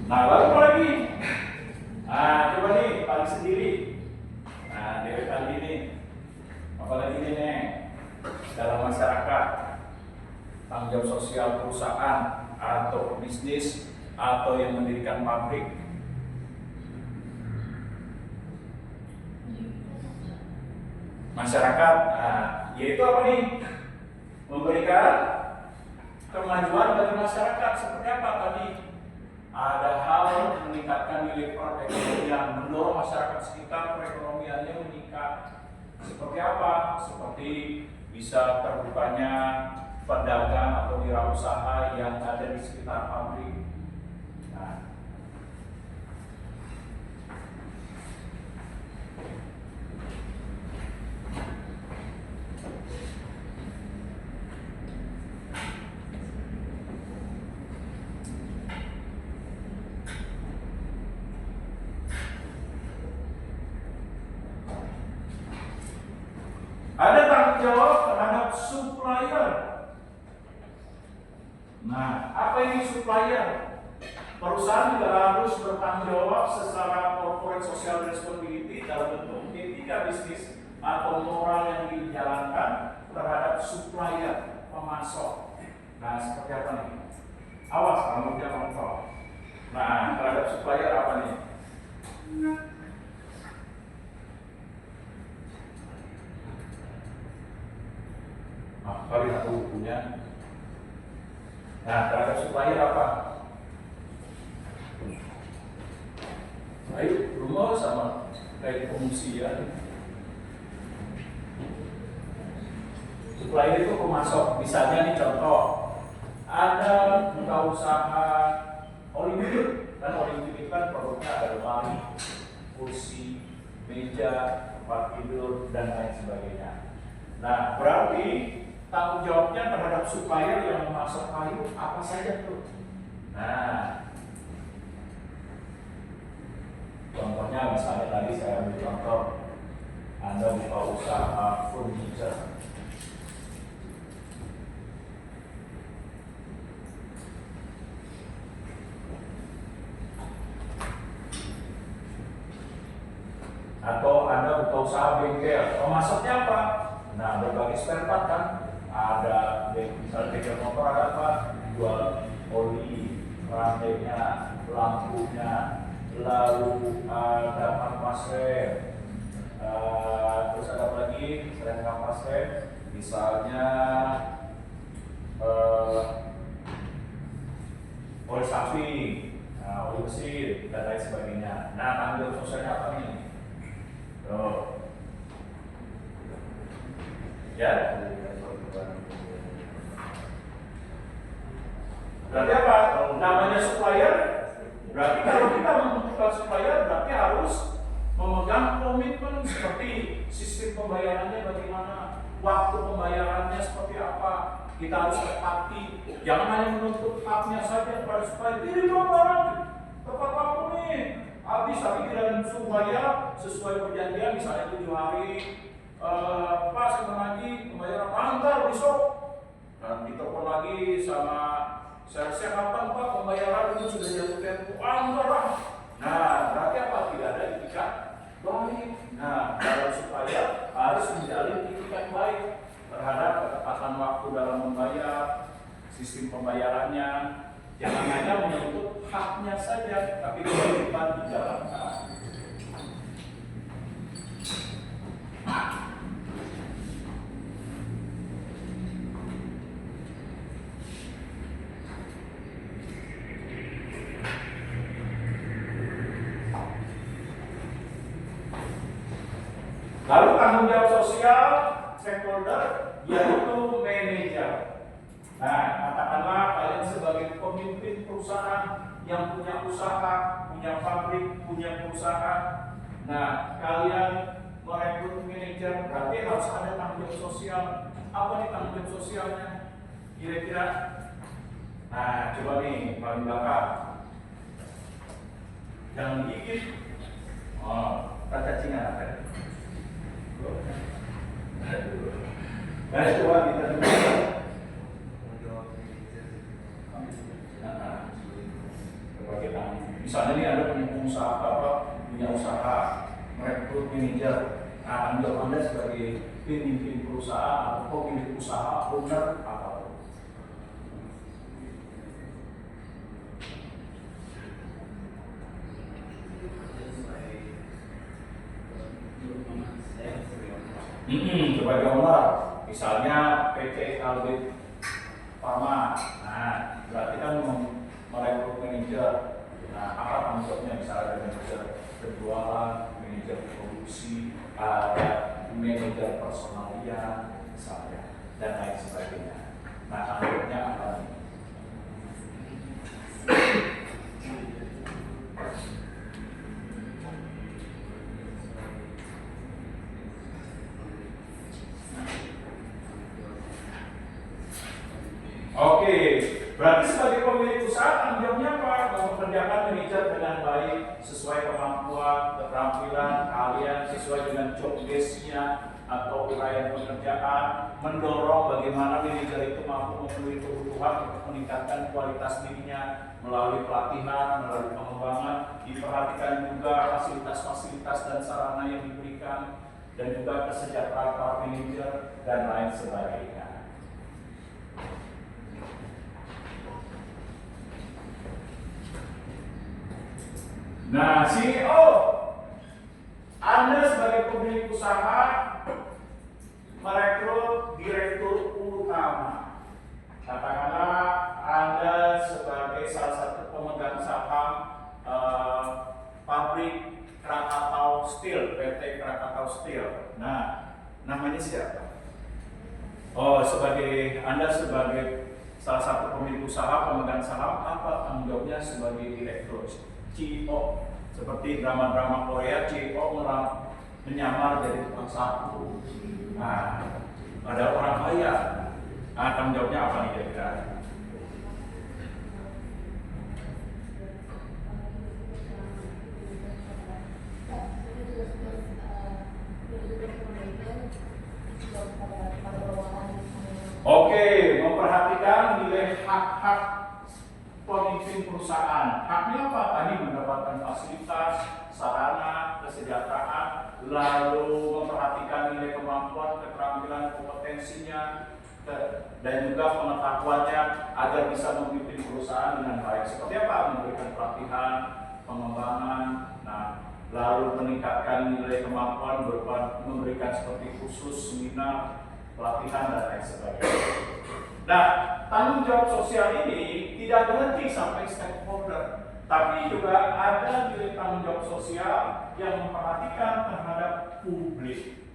Nah, lalu apa lagi? Nah, coba nih, paling sendiri. Nah, dari kali ini, apalagi ini nih, dalam masyarakat, tanggung jawab sosial perusahaan atau bisnis atau yang mendirikan pabrik. Masyarakat, yaitu apa nih? Memberikan kemajuan bagi masyarakat seperti apa tadi? Ada hal yang meningkatkan nilai perekonomian, mendorong masyarakat sekitar perekonomiannya meningkat. Seperti apa? Seperti bisa terbukanya pedagang atau wirausaha yang ada di sekitar pabrik. Nah, ada tanggung jawab terhadap supplier. Nah, apa ini supplier? Perusahaan juga harus bertanggung jawab secara corporate social responsibility dalam bentuk etika bisnis atau moral yang dijalankan terhadap supplier, pemasok. Nah, seperti apa nih? Awas, kamu jangan kontrol. Nah, terhadap supplier apa nih? Kali satu bukunya. Nah, terhadap supplier apa? Ayo, rumah sama kayak pengungsian. Supplier itu pemasok. Misalnya nih contoh, ada buka usaha Olimpik. Kan Olimpik itu kan produknya ada lemari, kursi, meja, tempat tidur, dan lain sebagainya. Nah, berarti tanggung jawabnya terhadap supplier yang memasok kayu apa saja tuh? Nah, contohnya misalnya tadi saya ambil contoh, Anda buka usaha furniture. usaha bengkel. Pemasoknya apa? Nah, berbagai spare part kan. Ada misalnya bengkel motor ada apa? Jual oli, rantainya, lampunya, lalu ada kampas rem. Terus ada apa lagi selain kampas rem? Misalnya oli samping, oli mesin, dan lain sebagainya. Nah, tanggung jawab sosialnya apa nih? Ya. Berarti apa? Namanya supplier. Berarti kalau kita membutuhkan supplier, berarti harus memegang komitmen seperti sistem pembayarannya bagaimana, waktu pembayarannya seperti apa. Kita harus tepati. Jangan hanya menuntut haknya saja kepada supplier. Ini dong barang tepat waktu nih. Habis tapi tidak suruh bayar sesuai perjanjian, misalnya 7 hari. Pak sama lagi pembayaran antar besok. Dan ditelepon lagi sama saya kapan Pak pembayaran itu sudah jatuh tempo antar lah. Nah, berarti apa? Tidak ada itikat baik. Nah, dalam supaya harus menjalin itikat baik terhadap ketepatan waktu dalam membayar, sistem pembayarannya. Jangan hanya menuntut haknya saja, tapi kewajiban dijalankan. Lalu tanggung jawab sosial stakeholder yaitu manajer. Nah, katakanlah kalian sebagai pemimpin perusahaan yang punya usaha, punya pabrik, punya perusahaan. Nah, kalian merekrut manajer, berarti harus ada tanggung jawab sosial. Apa nih tanggung jawab sosialnya? Kira-kira? Nah, coba nih paling belakang. Jangan gigit. Kata Cina apa? Nah, coba kita dulu. Misalnya ini ada pengusaha apa, punya usaha, merekrut manajer. Nah, tanggung jawab Anda sebagai pemimpin perusahaan atau pemilik usaha, owner apa? Sebagai owner, misalnya PT Albert Pharma. Nah, berarti kan merekrut manajer. Nah, apa tanggung jawabnya? Misalnya ada manajer penjualan, manajer produksi, ada manajer personalia, misalnya, dan lain sebagainya. Nah, tanggung jawabnya apa nih? Oke, berarti sebagai pemilik usaha tanggung jawabnya apa? Mempekerjakan manajer dengan baik sesuai kemampuan, keterampilan kalian, sesuai dengan job desk-nya atau uraian pekerjaan, mendorong bagaimana manajer itu mampu memenuhi kebutuhan untuk meningkatkan kualitas dirinya melalui pelatihan, melalui pengembangan, diperhatikan juga fasilitas-fasilitas dan sarana yang diberikan, dan juga kesejahteraan para manajer dan lain sebagainya. Nah, CEO, Anda sebagai pemilik usaha merekrut direktur utama. Katakanlah Anda sebagai salah satu pemegang saham pabrik Krakatau Steel, PT Krakatau Steel. Nah, namanya siapa? Anda sebagai salah satu pemilik usaha pemegang saham, apa tanggung jawabnya sebagai direktur? CEO, seperti drama-drama Korea, CEO menyamar jadi tukang sapu. Nah, ada orang kaya. Nah, tanggung jawabnya apa nih kira-kira? Oke, memperhatikan nilai hak-hak pemimpin perusahaan. Haknya apa? Tadi mendapatkan fasilitas, sarana, kesejahteraan, lalu memperhatikan nilai kemampuan, keterampilan, kompetensinya, dan juga pengetahuannya agar bisa memimpin perusahaan dengan baik. Seperti apa? Memberikan pelatihan, pengembangan, lalu meningkatkan nilai kemampuan berupa memberikan seperti kursus, seminar, pelatihan, dan lain sebagainya. Nah, tanggung jawab sosial ini tidak berhenti sampai stakeholder, tapi juga ada nilai tanggung jawab sosial yang memperhatikan terhadap publik.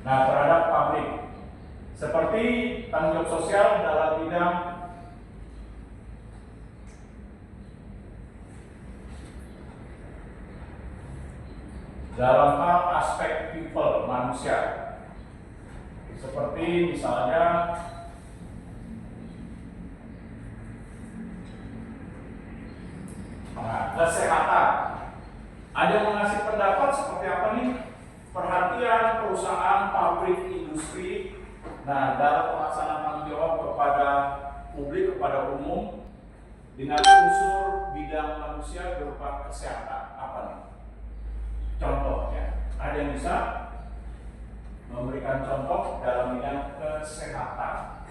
Nah, terhadap publik, seperti tanggung jawab sosial dalam bidang dalam hal aspek people, manusia, seperti misalnya kesehatan. Ada yang mengasih pendapat seperti apa nih? Perhatian perusahaan, pabrik, industri. Nah, dalam pelaksanaan tanggung jawab kepada publik, kepada umum dengan unsur bidang manusia berupa kesehatan. Apa nih? Contohnya, ada yang bisa memberikan contoh dalam bidang kesehatan.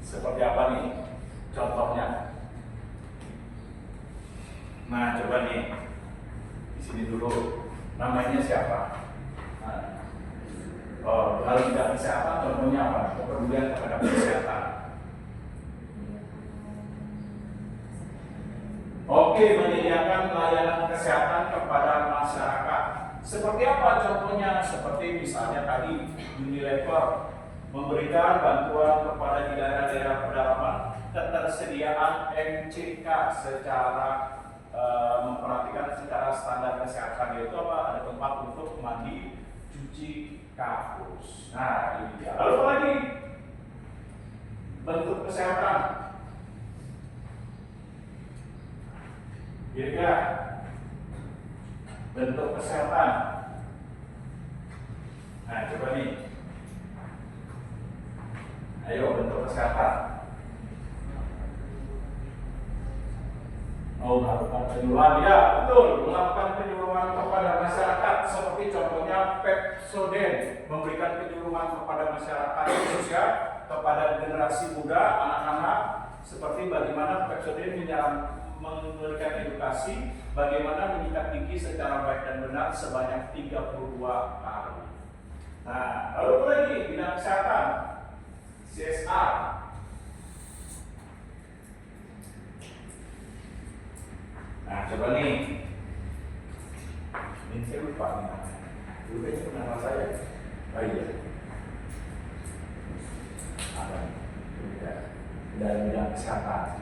Seperti apa nih contohnya? Nah, coba nih di sini dulu. Namanya siapa? Dalam bidang kesehatan contohnya apa? Kepedulian terhadap kesehatan. Oke, menyediakan layanan kesehatan kepada masyarakat. Seperti apa contohnya? Seperti misalnya tadi Unilever memberikan bantuan kepada di daerah-daerah pedalaman, ketersediaan MCK secara memperhatikan secara standar kesehatan, yaitu apa? Ada tempat untuk mandi, cuci kakus. Nah, ini dia. Lalu apa lagi? Bentuk kesehatan. Kira-kira bentuk kesehatan. Nah, coba nih. Ayo, bentuk kesehatan. Melakukan penyuluhan, ya betul, melakukan penyuluhan kepada masyarakat seperti contohnya Pepsodent, memberikan penyuluhan kepada masyarakat khususnya kepada generasi muda, anak-anak, seperti bagaimana Pepsodent memberikan edukasi bagaimana menyikat gigi secara baik dan benar sebanyak 32 kali. Nah, lalu apa lagi? Bidang kesehatan, CSR. Nah, coba nih. Ini saya lupa nih namanya. Dulu ini nama saya. Oh iya. Ada dalam bidang kesehatan.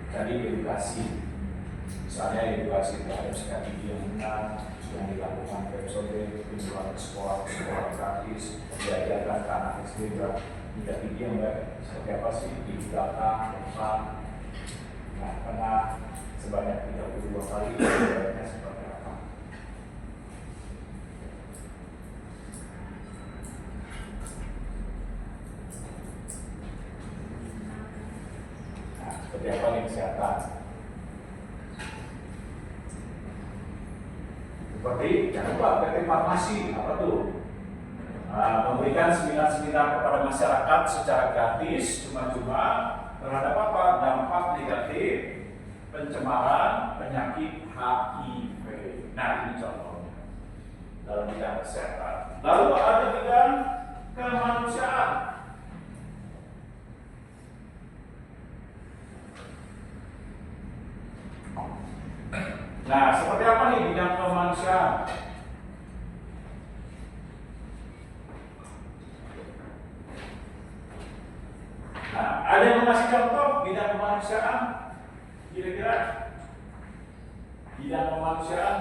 Tadi edukasi. Misalnya edukasi terhadap sikat gigi yang benar yang dilakukan Pepsodent, penyuluhan ke sekolah gratis, diajarkan ke anak SD sikat gigi yang baik. Seperti apa sih? Di belakang, depan, tengah, sebanyak 32 kali, baiknya seperti apa? Nah, seperti apa nih kesehatan? Seperti, jangan lupa PT Farmasi, apa tuh? Memberikan seminar-seminar kepada masyarakat secara gratis, cuma-cuma terhadap apa? Dampak negatif pencemaran penyakit HIV. Nah, ini contohnya dalam bidang kesehatan. Lalu ada bidang kemanusiaan. Nah, seperti apa nih bidang kemanusiaan? Nah, ada yang mengasih contoh bidang kemanusiaan? Kira-kira bidang kemanusiaan?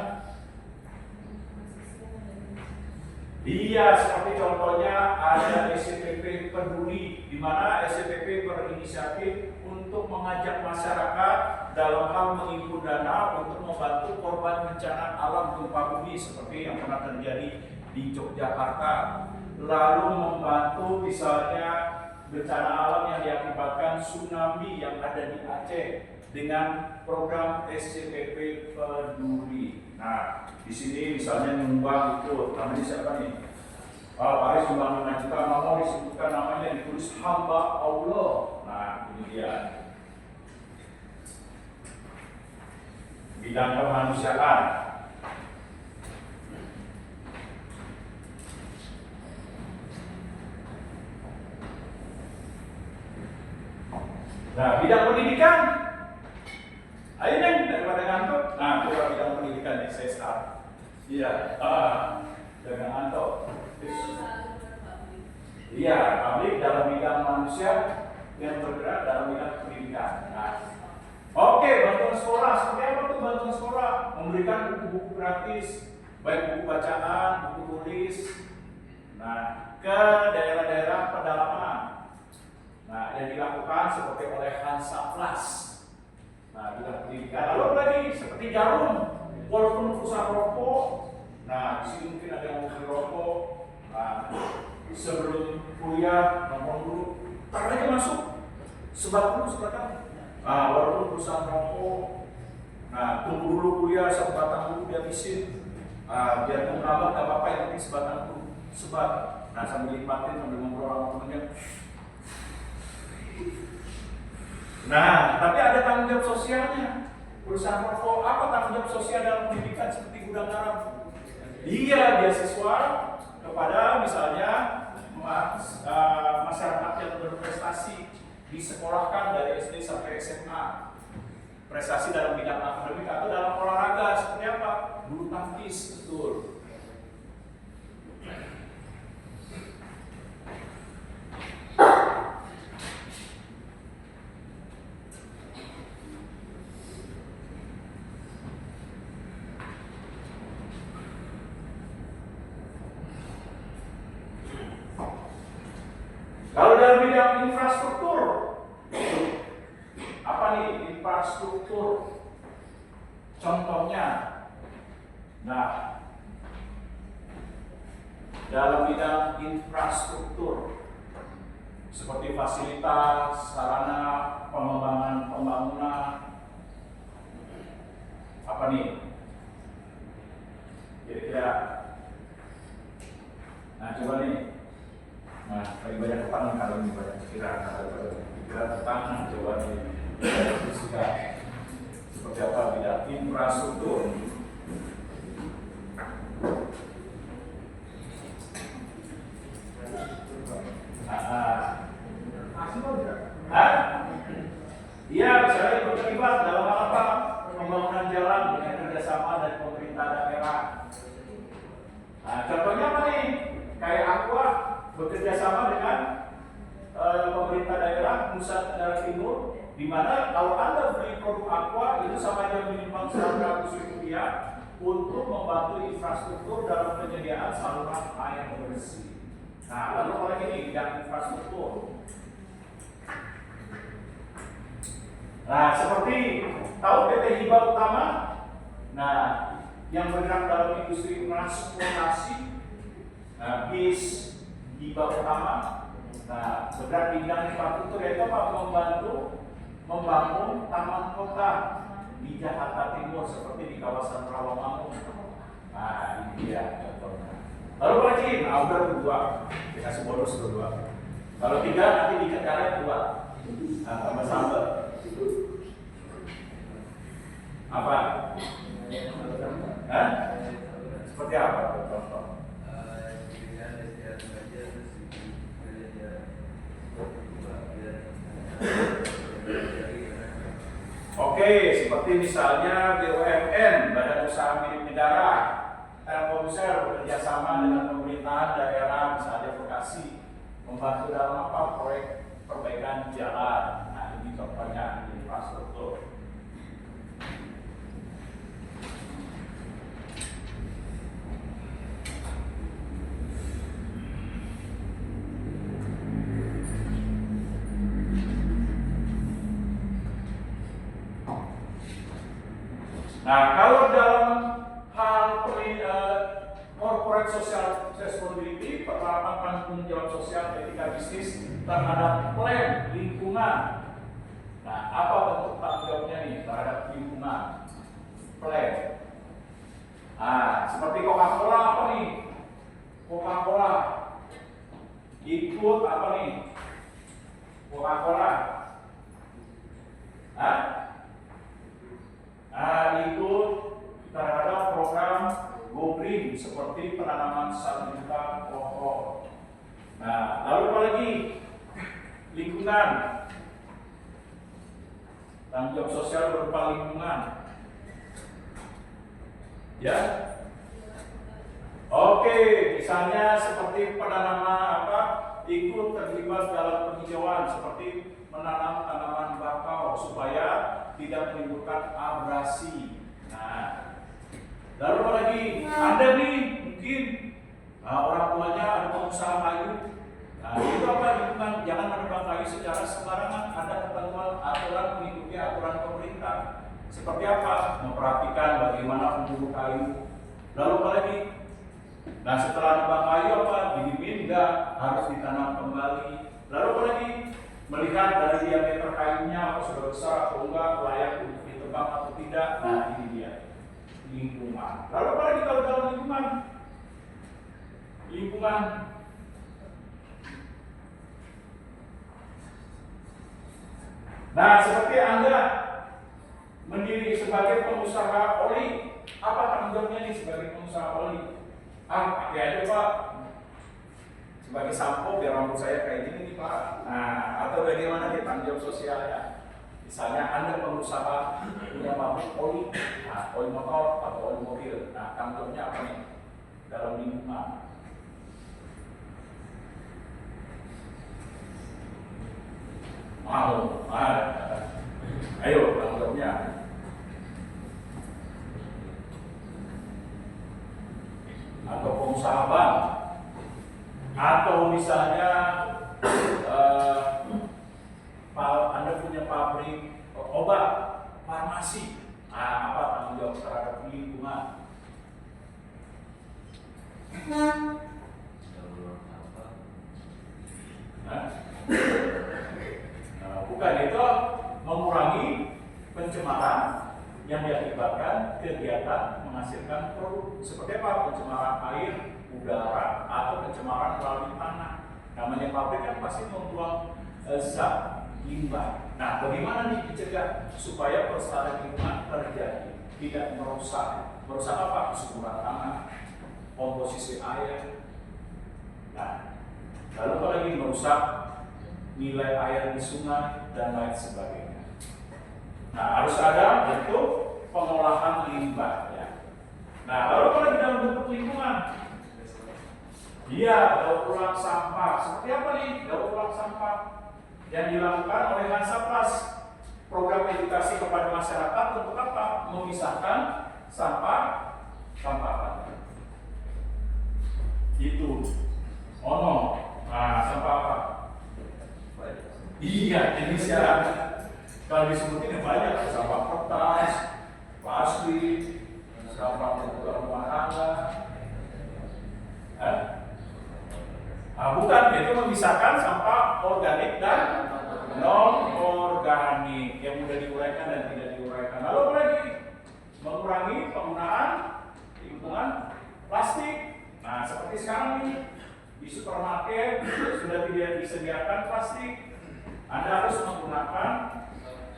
Iya, seperti contohnya ada SCPP Peduli, di mana SCPP berinisiatif untuk mengajak masyarakat dalam hal menghimpun dana untuk membantu korban bencana alam gempa bumi seperti yang pernah terjadi di Yogyakarta. Lalu membantu misalnya bencana alam yang diakibatkan tsunami yang ada di Aceh dengan program SCPP Peduli. Nah, di sini misalnya nyumbang itu, namanya siapa nih? Pak Aris sumbang 5 juta, mau disebutkan namanya, ditulis hamba Allah. Nah, ini dia. Bidang kemanusiaan. Nah, bidang pendidikan. Ayo deh, daripada ngantuk. Nah, coba bidang pendidikan di CSA. Iya, jangan ngantuk. Iya, publik dalam bidang manusia yang bergerak dalam bidang pendidikan. Nah, oke, bantuan sekolah. Seperti apa tuh bantuan sekolah? Memberikan buku-buku gratis, baik buku bacaan, buku tulis. Nah, ke daerah-daerah pedalaman. Nah, yang dilakukan seperti oleh Hansaplas. Nah, bidang pendidikan. Lalu lagi seperti Jarum, walaupun perusahaan rokok. Nah, di sini mungkin ada yang mau beli rokok. Nah, sebelum kuliah nongkrong dulu, tak lagi masuk sebat dulu sebatang. Nah, walaupun perusahaan rokok. Nah, tunggu dulu kuliah sebatang dulu dihabisin. Biar mengambil gak apa-apa, yang penting sebatang dulu sebat. Nah, sambil nikmatin sambil ngobrol sama temennya. Nah, tapi ada tanggung jawab sosialnya. Perusahaan rokok, apa tanggung jawab sosial dalam pendidikan seperti gudang garam? Iya, beasiswa kepada misalnya masyarakat yang berprestasi, disekolahkan dari SD sampai SMA. Prestasi dalam bidang akademik atau dalam olahraga seperti apa? Bulu tangkis, betul. Kalau dalam bidang infrastruktur, apa nih infrastruktur? Contohnya, nah, dalam bidang infrastruktur seperti fasilitas, sarana, pengembangan pembangunan, apa nih? Kira-kira. Nah, coba nih. Nah, lagi banyak petang kalau ini banyak kira petang, coba nih suka seperti apa bidang infrastruktur. Iya, misalnya terlibat dalam hal apa? Pembangunan jalan dengan kerjasama dari pemerintah daerah. Nah, contohnya apa nih? Kayak Aqua bekerja sama dengan pemerintah daerah Nusa Tenggara Timur, di mana kalau Anda beli produk Aqua itu sama aja minimal Rp100.000 untuk membantu infrastruktur dalam penyediaan saluran air bersih. Nah, lalu apa lagi nih bidang infrastruktur? Nah, seperti tahu PT Hibah Utama, nah yang bergerak dalam industri transportasi, nah, bis Hibah Utama, nah bergerak di bidang infrastruktur yaitu apa? Membangun taman kota di Jakarta Timur seperti di kawasan Rawamangun. Nah, ini dia contohnya. Lalu lagi, nah udah 2, dikasih bonus 2. Kalau 3 nanti diikat karet 2. Nah, tambah sambal. Apa? Hah? Seperti apa contoh? Oke, seperti misalnya BUMN, Badan Usaha Milik Negara, Telkomsel bekerja sama dengan pemerintahan daerah, misalnya Bekasi, membantu dalam apa? Proyek perbaikan jalan. Nah, ini contohnya infrastruktur. Nah, kalau dalam hal corporate social responsibility, penerapan tanggung jawab sosial etika bisnis terhadap plan lingkungan. Nah, apa bentuk tanggung jawabnya nih terhadap lingkungan? Plan. Nah, seperti Coca-Cola apa nih? Coca-Cola ikut apa nih? Coca-Cola. Ikut terhadap program Go Green seperti penanaman 1 juta pohon. Nah, lalu apa lagi? Lingkungan. Tanggung jawab sosial berupa lingkungan. Ya. Oke, misalnya seperti penanaman ikut terlibat dalam penghijauan seperti menanam tanaman bakau supaya tidak menimbulkan abrasi. Nah, lalu apa lagi? Anda nih mungkin orang tuanya ada pengusaha kayu. Nah, itu apa lingkungan? Jangan menebang kayu secara sembarangan. Ada ketentuan aturan mengikuti aturan pemerintah. Seperti apa? Memperhatikan bagaimana pemburu kayu. Lalu apa lagi? Nah, setelah nebang kayu apa? Didiemin enggak? Harus ditanam kembali. Lalu apa lagi? Melihat dari diameter kayunya apa sudah besar atau enggak, layak untuk ditebang atau tidak. Nah, ini dia lingkungan. Lalu apa lagi kalau dalam lingkungan? Lingkungan. Nah, seperti Anda mendiri sebagai pengusaha oli, apa tanggung jawabnya nih sebagai pengusaha oli? Pakai aja Pak, sebagai sampo biar rambut saya kayak gini nih Pak. Nah, atau bagaimana nih tanggung jawab sosialnya? Misalnya Anda pengusaha punya pabrik oli, oli motor atau oli mobil. Nah, tanggung jawabnya apa nih dalam lingkungan? Mau, ayo tanggung jawabnya. Atau pengusaha bank, atau misalnya Anda punya pabrik obat, farmasi. Nah, apa tanggung jawab terhadap lingkungan? Bukan itu mengurangi pencemaran yang diakibatkan kegiatan menghasilkan produk. Seperti apa? Pencemaran air, udara, atau pencemaran melalui tanah. Namanya pabrik kan pasti membuang zat limbah. Nah, bagaimana nih dicegah supaya pelestarian lingkungan terjadi, tidak merusak? Merusak apa? Kesuburan tanah, komposisi air. Nah, lalu apa lagi? Merusak nilai air di sungai dan lain sebagainya. Nah, harus ada bentuk pengolahan limbah ya. Nah, lalu apa lagi dalam bentuk lingkungan? Iya, daur ulang sampah. Seperti apa nih daur ulang sampah? Yang dilakukan oleh Hansaplas. Program edukasi kepada masyarakat untuk apa? Memisahkan sampah sampah. Itu. Nah, sampah apa? Iya, jenisnya. Kalau disebutin banyak, sampah kertas, plastik, sampah kebutuhan rumah tangga. Bukan, itu memisahkan sampah organik dan non-organik yang mudah diuraikan dan tidak diuraikan. Lalu apa lagi? Mengurangi penggunaan lingkungan plastik. Nah, seperti sekarang ini di supermarket sudah tidak disediakan plastik. Anda harus menggunakan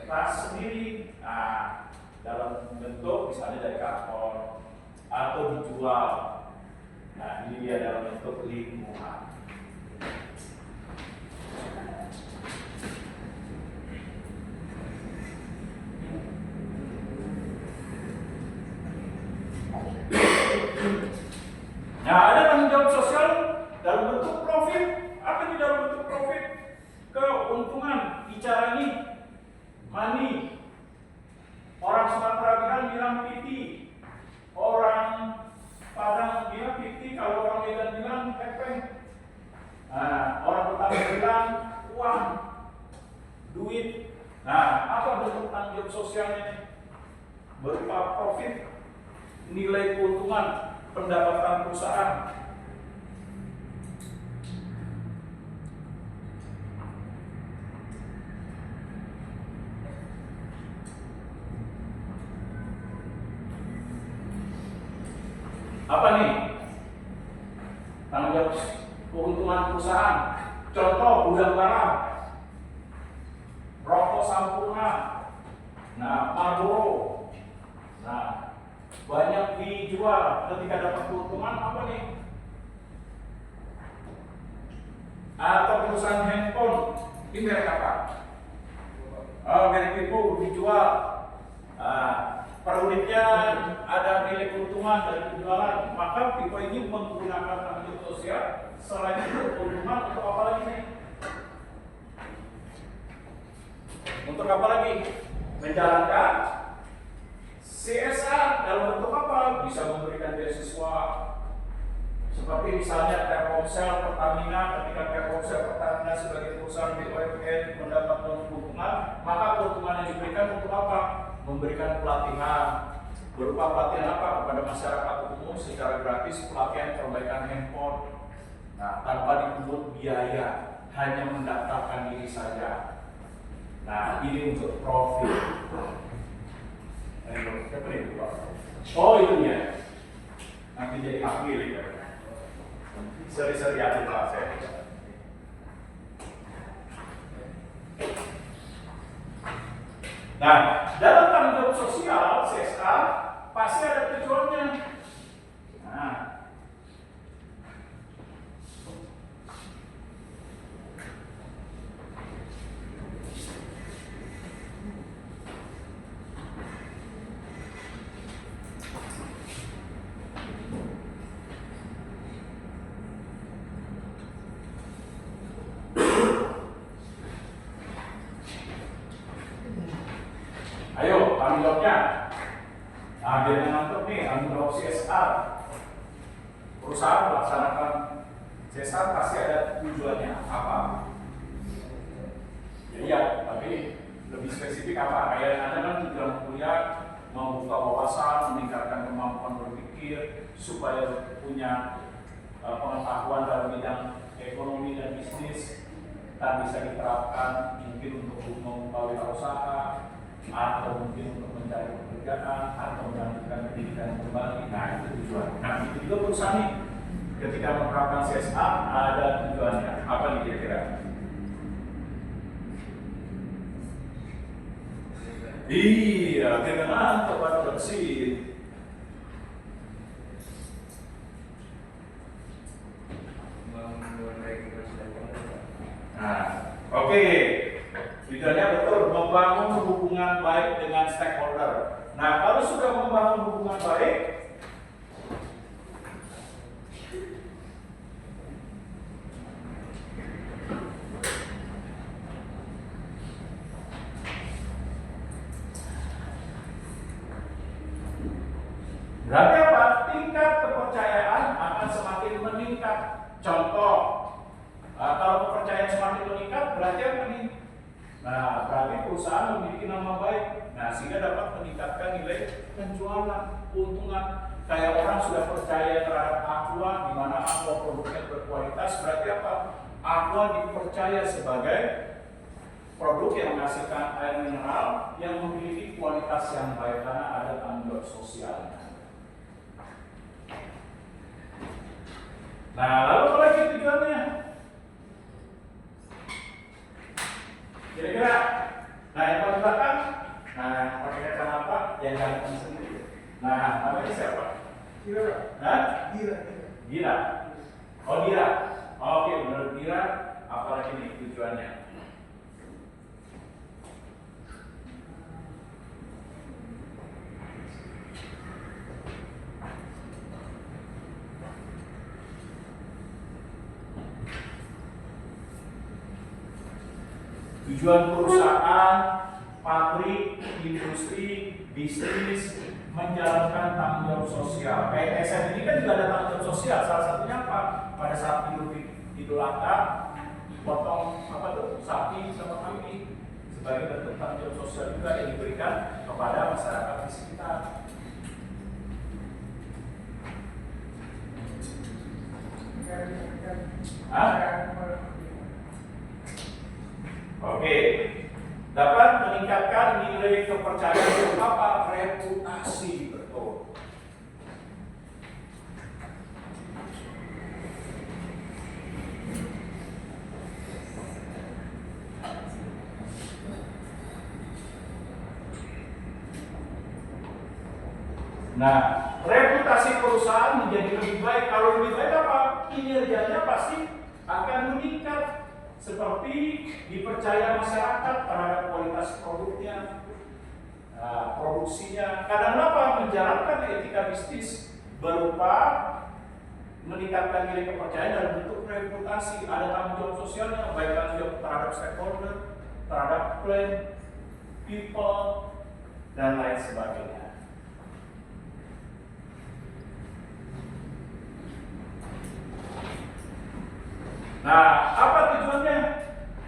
tas sendiri. Nah, dalam bentuk misalnya dari karton atau dijual. Nah, ini dia dalam bentuk lingkungan. Nah, ada tanggung jawab sosial dalam bentuk profit. Apa ini dalam bentuk profit? Keuntungan. Bicara ini money. Orang Sumatera bilang piti. Orang Padang bilang piti. Kalau orang Medan bilang pepeng. Nah, orang Betawi bilang uang, duit. Nah, apa bentuk tanggung jawab sosialnya ini? Berupa profit, nilai keuntungan. pendapatan perusahaan. Apa nih? Tanggung jawab keuntungan perusahaan. Contoh gudang garam, rokok Sampurna, nah Marlboro. Nah, banyak dijual ketika dapat keuntungan apa nih? Atau perusahaan handphone, ini merek apa? Merek itu dijual. Per unitnya ada nilai keuntungan dari penjualan, maka Vivo ini menggunakan tanggung sosial. Selain itu keuntungan untuk apa lagi nih? Untuk apa lagi? Menjalankan CSR dalam bentuk apa? Bisa memberikan beasiswa. Seperti misalnya Telkomsel Pertamina, ketika Telkomsel Pertamina sebagai perusahaan BUMN mendapatkan keuntungan, maka keuntungan yang diberikan untuk apa? Memberikan pelatihan. Berupa pelatihan apa? Kepada masyarakat umum secara gratis, pelatihan perbaikan handphone. Nah, tanpa dipungut biaya, hanya mendaftarkan diri saja. Nah, ini untuk profit. Oh, itu ya. Nanti jadi akil ya. Seri-seri aja kelas ya. Nah, dalam tanggung jawab sosial CSR pasti ada tujuannya. Nah, ayo tanggung jawabnya. Nah, biar ngantuk nih tanggung jawab CSR. Perusahaan melaksanakan CSR pasti ada tujuannya apa? Ya, tapi lebih spesifik apa? Kayak Anda kan dalam kuliah membuka wawasan, meningkatkan kemampuan berpikir supaya punya pengetahuan dalam bidang ekonomi dan bisnis dan bisa diterapkan mungkin untuk membuka wirausaha atau mungkin untuk mencari pekerjaan atau melanjutkan pendidikan kembali. Nah, itu tujuan. Nah, itu juga perusahaan nih ketika menerapkan CSR ada tujuannya. Apa nih kira-kira? Iya, kita ngantuk pada bersih. Nah, oke. Tujuannya betul, membangun hubungan baik dengan stakeholder. Nah, kalau sudah membangun hubungan baik, berarti apa? Tingkat kepercayaan akan semakin meningkat. Contoh, kalau kepercayaan semakin meningkat, berarti apa nih? Nah, berarti perusahaan memiliki nama baik. Nah, sehingga dapat meningkatkan nilai penjualan, keuntungan. Kayak orang sudah percaya terhadap Aqua, di mana Aqua produknya berkualitas, berarti apa? Aqua dipercaya sebagai produk yang menghasilkan air mineral yang memiliki kualitas yang baik karena ada tanggung jawab sosialnya. Nah, lalu apa lagi tujuannya? Kira-kira, nah yang paling belakang, nah pakai kacamata yang ganteng sendiri. Nah, namanya siapa? Gira. Hah? Gira. Oh, Gira. Oke, menurut Gira, apalagi nih tujuannya? Tujuan perusahaan, pabrik, industri, bisnis menjalankan tanggung jawab sosial. Kayak SM ini kan juga ada tanggung jawab sosial. Salah satunya apa? Pada saat Idul Adha, potong apa tuh sapi sama kambing sebagai bentuk tanggung jawab sosial juga yang diberikan kepada masyarakat di sekitar. Hah? Oke, dapat meningkatkan nilai kepercayaan apa? Reputasi, betul. Nah, reputasi perusahaan menjadi lebih baik. Kalau lebih baik apa? Kinerjanya pasti akan meningkat. Seperti dipercaya masyarakat terhadap kualitas produknya, produksinya. Kadang apa? Menjalankan etika bisnis berupa meningkatkan nilai kepercayaan dalam bentuk reputasi. Ada tanggung jawab sosialnya, baik tanggung jawab terhadap stakeholder, terhadap plan, people, dan lain sebagainya. Nah, apa tujuannya?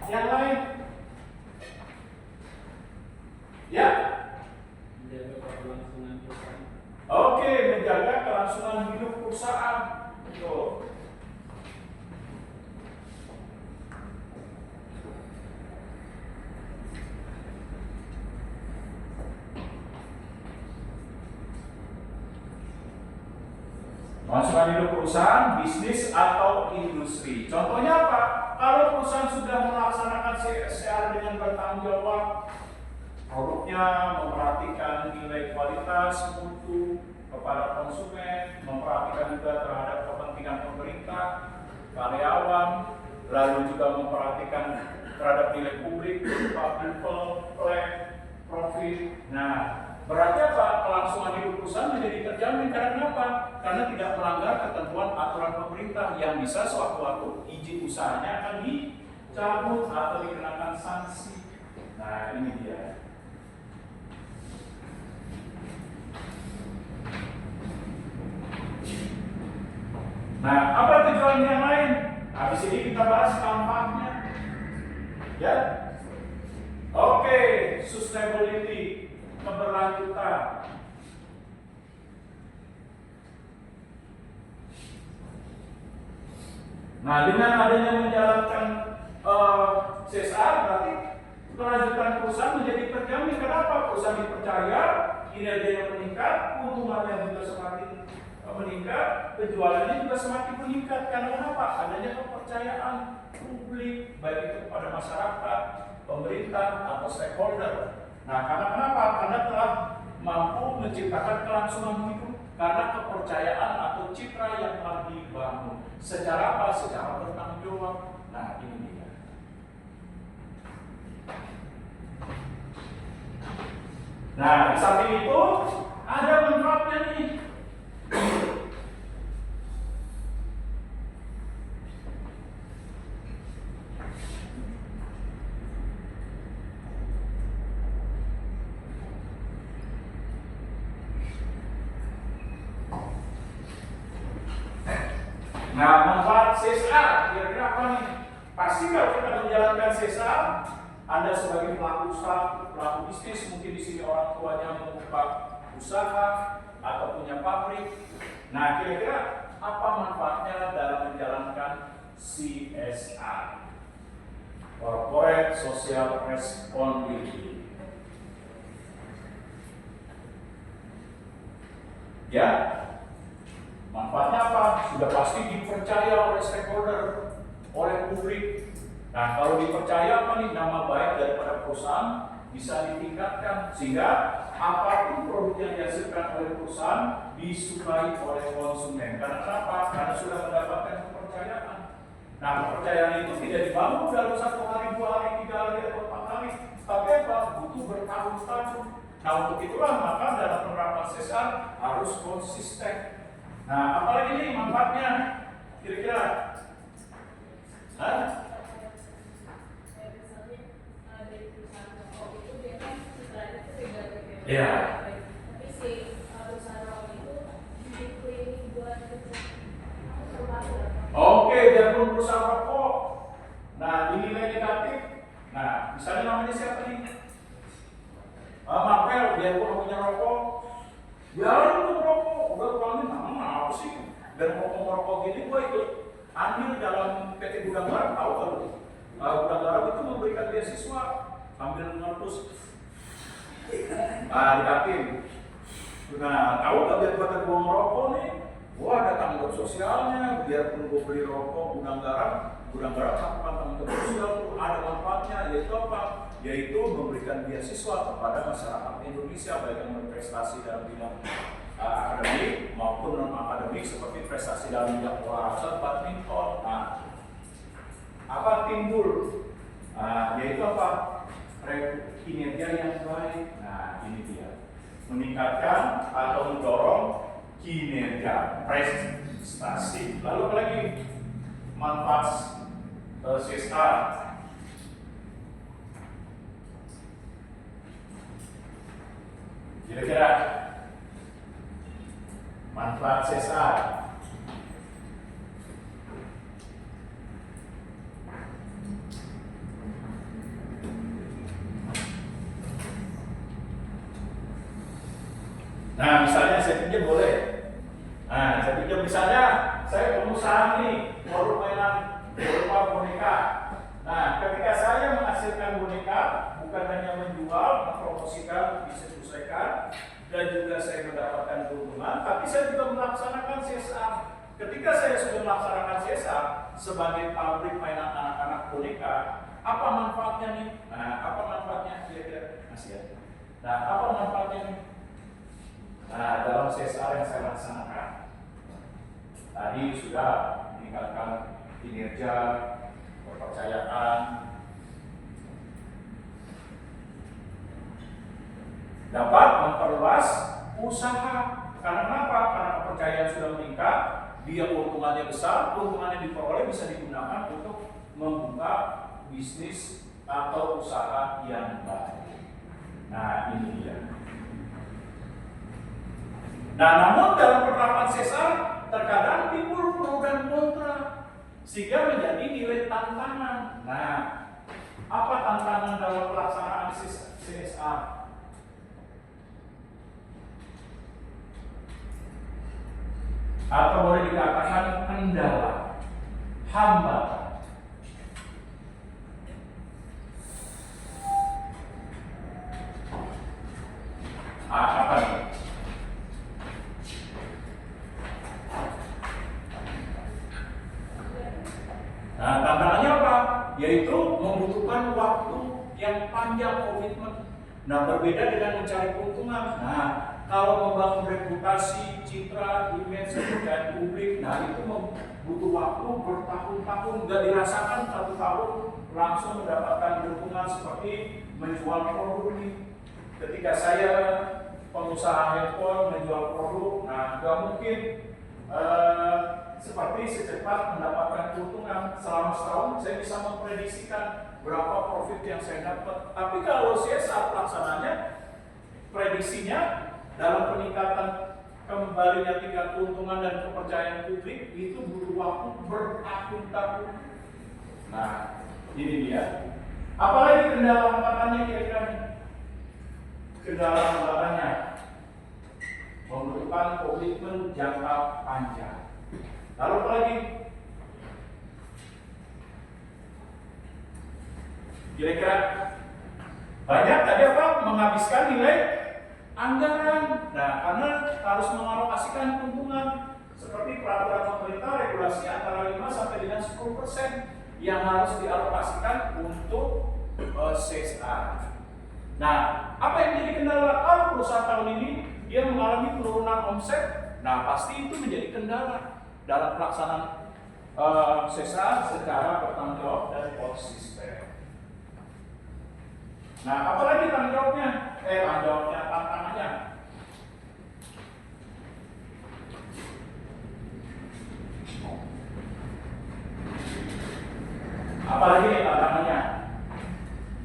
Yang lain? Ya? Menjaga keberlangsungan perusahaan. Oke, menjaga kelangsungan hidup perusahaan. Betul. Kelangsungan hidup perusahaan, bisnis atau industri. Contohnya apa? Kalau perusahaan sudah melaksanakan CSR dengan bertanggung jawab, produknya memperhatikan nilai kualitas, mutu kepada konsumen, memperhatikan juga terhadap kepentingan pemerintah, karyawan, lalu juga memperhatikan terhadap nilai publik, berupa people, plan, profit. Nah, berarti apa? Kelangsungan hidup perusahaan menjadi terjamin. Karena apa? Karena tidak melanggar ketentuan aturan pemerintah yang bisa sewaktu-waktu izin usahanya akan dicabut atau dikenakan sanksi. Nah, ini dia. Nah, apa tujuan yang lain? Habis ini kita bahas manfaatnya. Ya. Oke, sustainability, keberlanjutan. Nah, dengan adanya menjalankan CSR berarti kelanjutan perusahaan menjadi terjamin. Kenapa? Perusahaan dipercaya, kinerjanya meningkat, keuntungannya juga semakin meningkat, penjualannya juga semakin meningkat. Karena apa? Adanya kepercayaan publik, baik itu kepada masyarakat, pemerintah, atau stakeholder. Nah, karena kenapa? Karena telah mampu menciptakan kelangsungan hidup karena kepercayaan atau citra yang telah dibangun. Secara apa? Secara bertanggung jawab. Nah, ini dia. Nah, di samping itu ada manfaatnya nih. Nah, manfaat CSR kira-kira apa nih? Pasti kalau kita menjalankan CSR, Anda sebagai pelaku usaha, pelaku bisnis, mungkin di sini orang tuanya membuka usaha atau punya pabrik. Nah, kira-kira apa manfaatnya dalam menjalankan CSR? Corporate Social Responsibility. Ya, manfaatnya apa? Sudah pasti dipercaya oleh stakeholder, oleh publik. Nah, kalau dipercaya apa nih? Nama baik daripada perusahaan bisa ditingkatkan sehingga apapun produk yang dihasilkan oleh perusahaan disukai oleh konsumen. Karena apa? Karena sudah mendapatkan kepercayaan. Nah, kepercayaan itu tidak dibangun dalam 1 hari, 2 hari, 3 hari, atau 4 hari, tapi apa? Butuh bertahun-tahun. Nah, untuk itulah maka dalam penerapan CSR harus konsisten. Nah, apalagi nih manfaatnya? Kira-kira? Hah? Ya. Tapi si perusahaan rokok itu diklaim buat Oke, biarpun perusahaan rokok. Nah, dinilai negatif. Nah, misalnya namanya siapa nih? Marvel, biarpun punya rokok. Ya, lu rokok. Udah kurangin, apa sih? Dan rokok gini gue ikut andil dalam PT Gudang Garam, tahu kan? Gudang Garam itu memberikan beasiswa sambil ngelepus di kantin. Nah, tahu gak biar gue buang rokok nih? Gua ada tanggung jawab sosialnya, biarpun gue beli rokok Gudang Garam melakukan tanggung jawab sosial, ada manfaatnya, yaitu apa? Yaitu memberikan beasiswa kepada masyarakat Indonesia baik yang berprestasi dalam bidang akademik maupun non akademik seperti prestasi dalam bidang olahraga badminton. Nah, apa timbul? Yaitu apa? Kinerja yang baik. Nah, ini dia, meningkatkan atau mendorong kinerja prestasi. Lalu apa lagi? Manfaat CSR. Kira-kira manfaat CSR. Nah, misalnya saya pinjam boleh. Nah, saya pinjam misalnya saya pengusaha nih, produk mainan berupa boneka. Nah, ketika saya menghasilkan boneka, bukan hanya menjual, mempromosikan, distribusikan, dan juga saya mendapatkan keuntungan, tapi saya juga melaksanakan CSR. Ketika saya sudah melaksanakan CSR sebagai pabrik mainan anak-anak boneka, apa manfaatnya nih? Nah, apa manfaatnya? Kira-kira masih ya. Nah, apa manfaatnya nih? Nah, dalam CSR yang saya laksanakan tadi sudah meningkatkan kinerja, kepercayaan, dapat memperluas usaha. Karena kenapa? Karena kepercayaan sudah meningkat, dia keuntungannya besar, keuntungan yang diperoleh bisa digunakan untuk membuka bisnis atau usaha yang baik. Nah, ini dia. Nah, namun dalam penerapan CSR terkadang timbul pro dan kontra sehingga menjadi nilai tantangan. Nah, apa tantangan dalam pelaksanaan CSR? Atau boleh dikatakan kendala, hambatan. Apa nih? Nah, tantangannya apa? Yaitu membutuhkan waktu yang panjang, komitmen. Nah, berbeda dengan mencari keuntungan. Nah, kalau membangun reputasi, citra, image, kepercayaan publik, nah itu butuh waktu bertahun-tahun. Nggak dirasakan 1 tahun langsung mendapatkan keuntungan seperti menjual produk ini. Ketika saya pengusaha handphone menjual produk, nah nggak mungkin seperti secepat mendapatkan keuntungan. Selama setahun saya bisa memprediksikan berapa profit yang saya dapat. Tapi kalau CSR pelaksananya, prediksinya dalam peningkatan kembalinya tingkat keuntungan dan kepercayaan publik itu butuh waktu bertahun-tahun. Nah, ini dia. Apalagi kendala hambatannya kira-kira? Kendala hambatannya membutuhkan komitmen jangka panjang. Lalu apa lagi? Kira-kira banyak tadi apa? Menghabiskan nilai anggaran. Nah, karena harus mengalokasikan keuntungan seperti peraturan pemerintah regulasi antara 5 sampai dengan 10% yang harus dialokasikan untuk CSR. Nah, apa yang menjadi kendala? Kalau perusahaan tahun ini dia mengalami penurunan omset, nah pasti itu menjadi kendala dalam pelaksanaan CSR secara bertanggung jawab dan konsisten. Nah, apalagi tanggung jawabnya? Tantangannya. Apalagi tantangannya?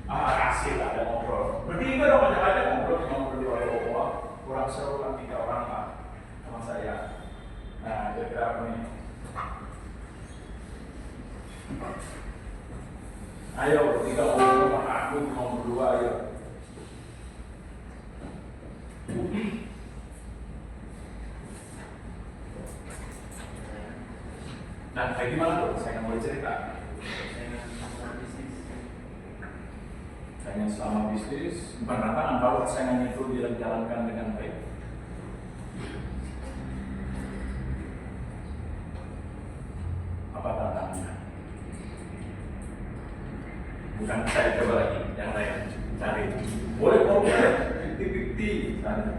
Asik ada ngobrol. Bertiga dong, ajak ngobrol dua kurang seru kan 3 orang lah sama saya. Nah, kira-kira apa nih? Ayo, 3 ngobrol sama aku, mau berdua ayo. Nah, kayak gimana tuh? Saya nggak boleh cerita. Saingan selama bisnis, bukan tantangan kalau saingan itu dijalankan dengan baik. Apa tantangannya? Bukan saya coba lagi, yang lain cari. Boleh 50-50 misalnya.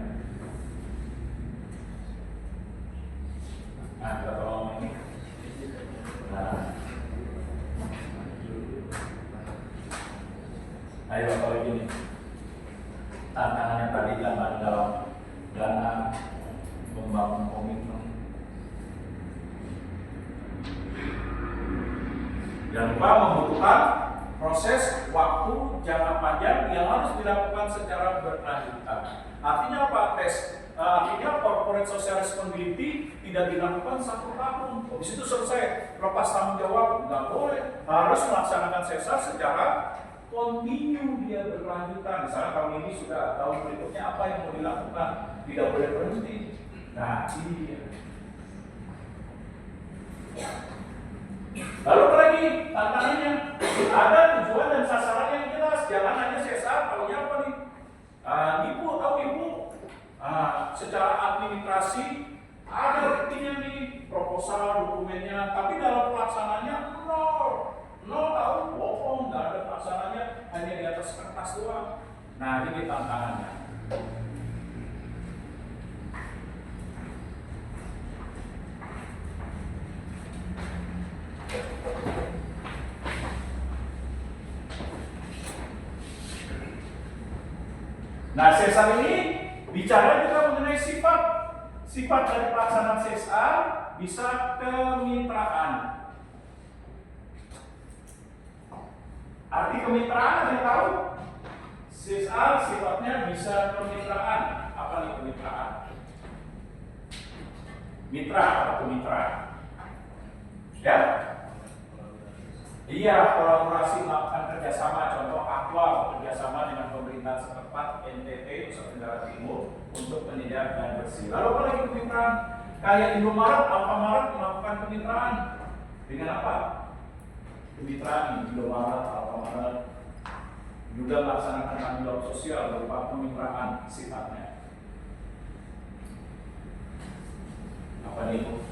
Nah, kita tolong ini. Nah, ayo kalau gini, tantangannya tadi dalam dana membangun komitmen. Jangan lupa membutuhkan proses waktu jangka panjang yang harus dilakukan secara berkelanjutan. Artinya apa? Artinya corporate social responsibility tidak dilakukan 1 tahun. Habis itu selesai, lepas tanggung jawab, nggak boleh. Harus melaksanakan CSR secara kontinu, dia berkelanjutan. Misalnya tahun ini sudah, tahun berikutnya apa yang mau dilakukan, tidak boleh berhenti. Nah, ini dia. Lalu lagi tantangannya, ada tujuan dan sasaran yang jelas. Jangan hanya CSR, tahunya apa nih? Ibu tahu ibu, secara administrasi ada buktinya nih, proposal, dokumennya, tapi dalam pelaksanaannya nol tahu, bohong, nggak ada pelaksananya, hanya di atas kertas doang. Nah, ini tantangannya. Nah, CSR ini bicara juga mengenai sifat dari pelaksanaan CSR, bisa kemitraan. Arti kemitraan ada yang tahu? CSR sifatnya bisa kemitraan. Apa nih kemitraan? Mitra atau kemitraan? Ya? Iya, kolaborasi melakukan kerjasama, contoh Aqua kerjasama dengan pemerintah setempat NTT Nusa Tenggara Timur untuk penyediaan air bersih. Lalu apa lagi kemitraan? Kayak Indomaret, Alfamaret melakukan kemitraan dengan apa? Kemitraan Indomaret, Alfamaret juga melaksanakan tanggung jawab sosial berupa kemitraan sifatnya. Apa itu?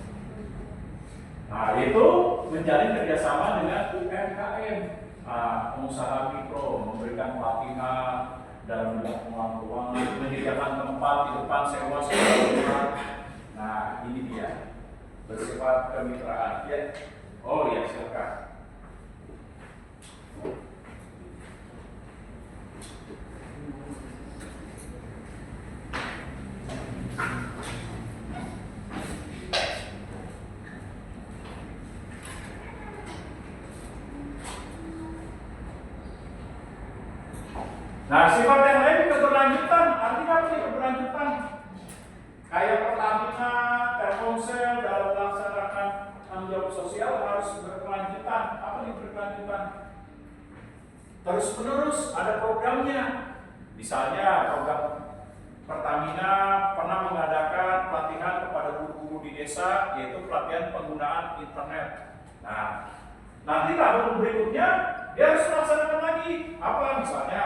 Nah, itu menjalin kerjasama dengan UMKM, pengusaha mikro, memberikan pelatihan dalam bidang pengelolaan keuangan, menyediakan tempat di depan sewa sewa. Nah, ini dia bersifat kemitraan. Ya, oh ya silakan. Nah, sifat yang lain keberlanjutan. Artinya apa sih keberlanjutan? Kayak Pertamina, Telkomsel dalam melaksanakan tanggung jawab sosial harus berkelanjutan. Apa nih berkelanjutan? Terus menerus ada programnya. Misalnya program Pertamina pernah mengadakan pelatihan kepada guru-guru di desa, yaitu pelatihan penggunaan internet. Nah, nanti tahun berikutnya dia harus melaksanakan lagi. Apa misalnya?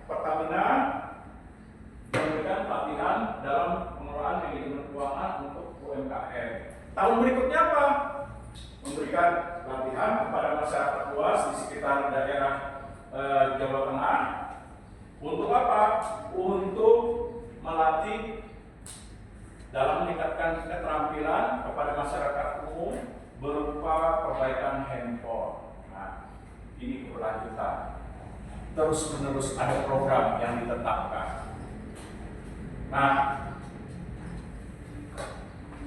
Pertamina memberikan pelatihan dalam pengelolaan manajemen keuangan untuk UMKM. Tahun berikutnya apa? Memberikan pelatihan kepada masyarakat luas di sekitar daerah Jawa Tengah. Untuk apa? Untuk melatih dalam meningkatkan keterampilan kepada masyarakat umum berupa perbaikan handphone. Nah, ini keberlanjutan. Terus menerus ada program yang ditetapkan. Nah,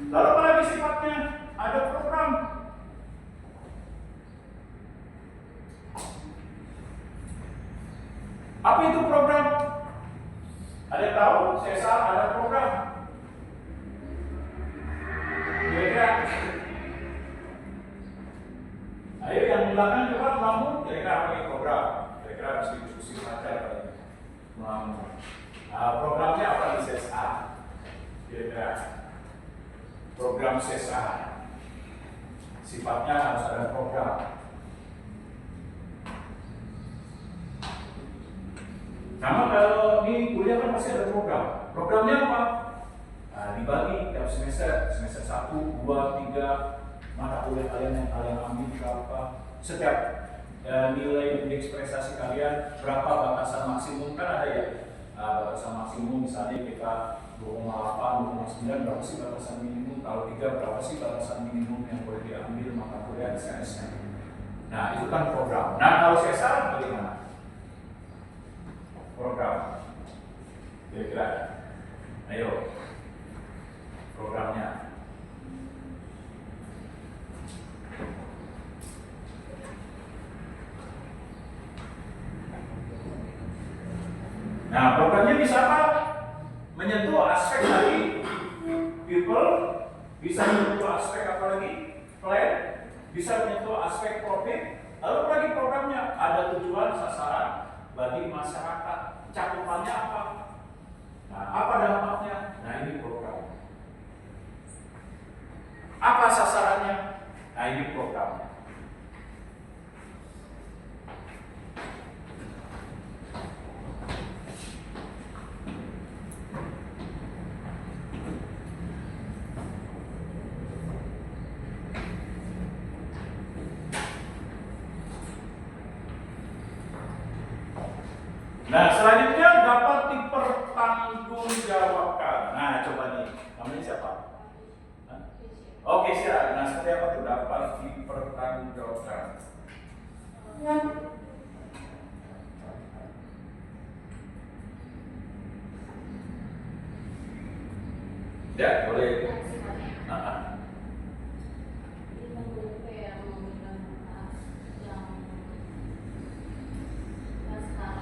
lalu apa lagi sifatnya? Ada program. Apa itu program? Ada yang tahu? CSR ada program. Kira-kira. Ayo yang di belakang coba bangun. Kira-kira apa ini program? Kira-kira harus diskusi saja. Programnya apa di CSR? Kira-kira program CSR. sifatnya harus ada program. Sama kalau ini kuliah kan pasti ada program. Programnya apa? Nah, dibagi tiap semester, semester 1, 2, 3, mata kuliah kalian yang kalian ambil berapa, setiap nilai indeks prestasi kalian berapa batasan maksimum, kan ada ya, batasan maksimum misalnya kita 2,8, 2,9, berapa sih batasan minimum, kalau 3 berapa sih batasan minimum yang boleh diambil mata kuliah SKS-nya. Nah itu kan program. Nah kalau CSR bagaimana? Program kira-kira, ayo programnya. Nah programnya bisa apa? Menyentuh aspek tadi people, bisa menyentuh aspek apa lagi? Plan, bisa menyentuh aspek profit. Lalu lagi programnya ada tujuan sasaran bagi masyarakat, cakupannya apa? Nah, apa dampaknya? Nah, ini program. Apa sasarannya? Nah, ini programnya. Nah, selanjutnya dapat dipertanggungjawabkan. Nah, coba nih, namanya siapa? Hah? Oke, siap. Nah, seperti apa tuh dapat dipertanggungjawabkan? Ya, boleh. Nah,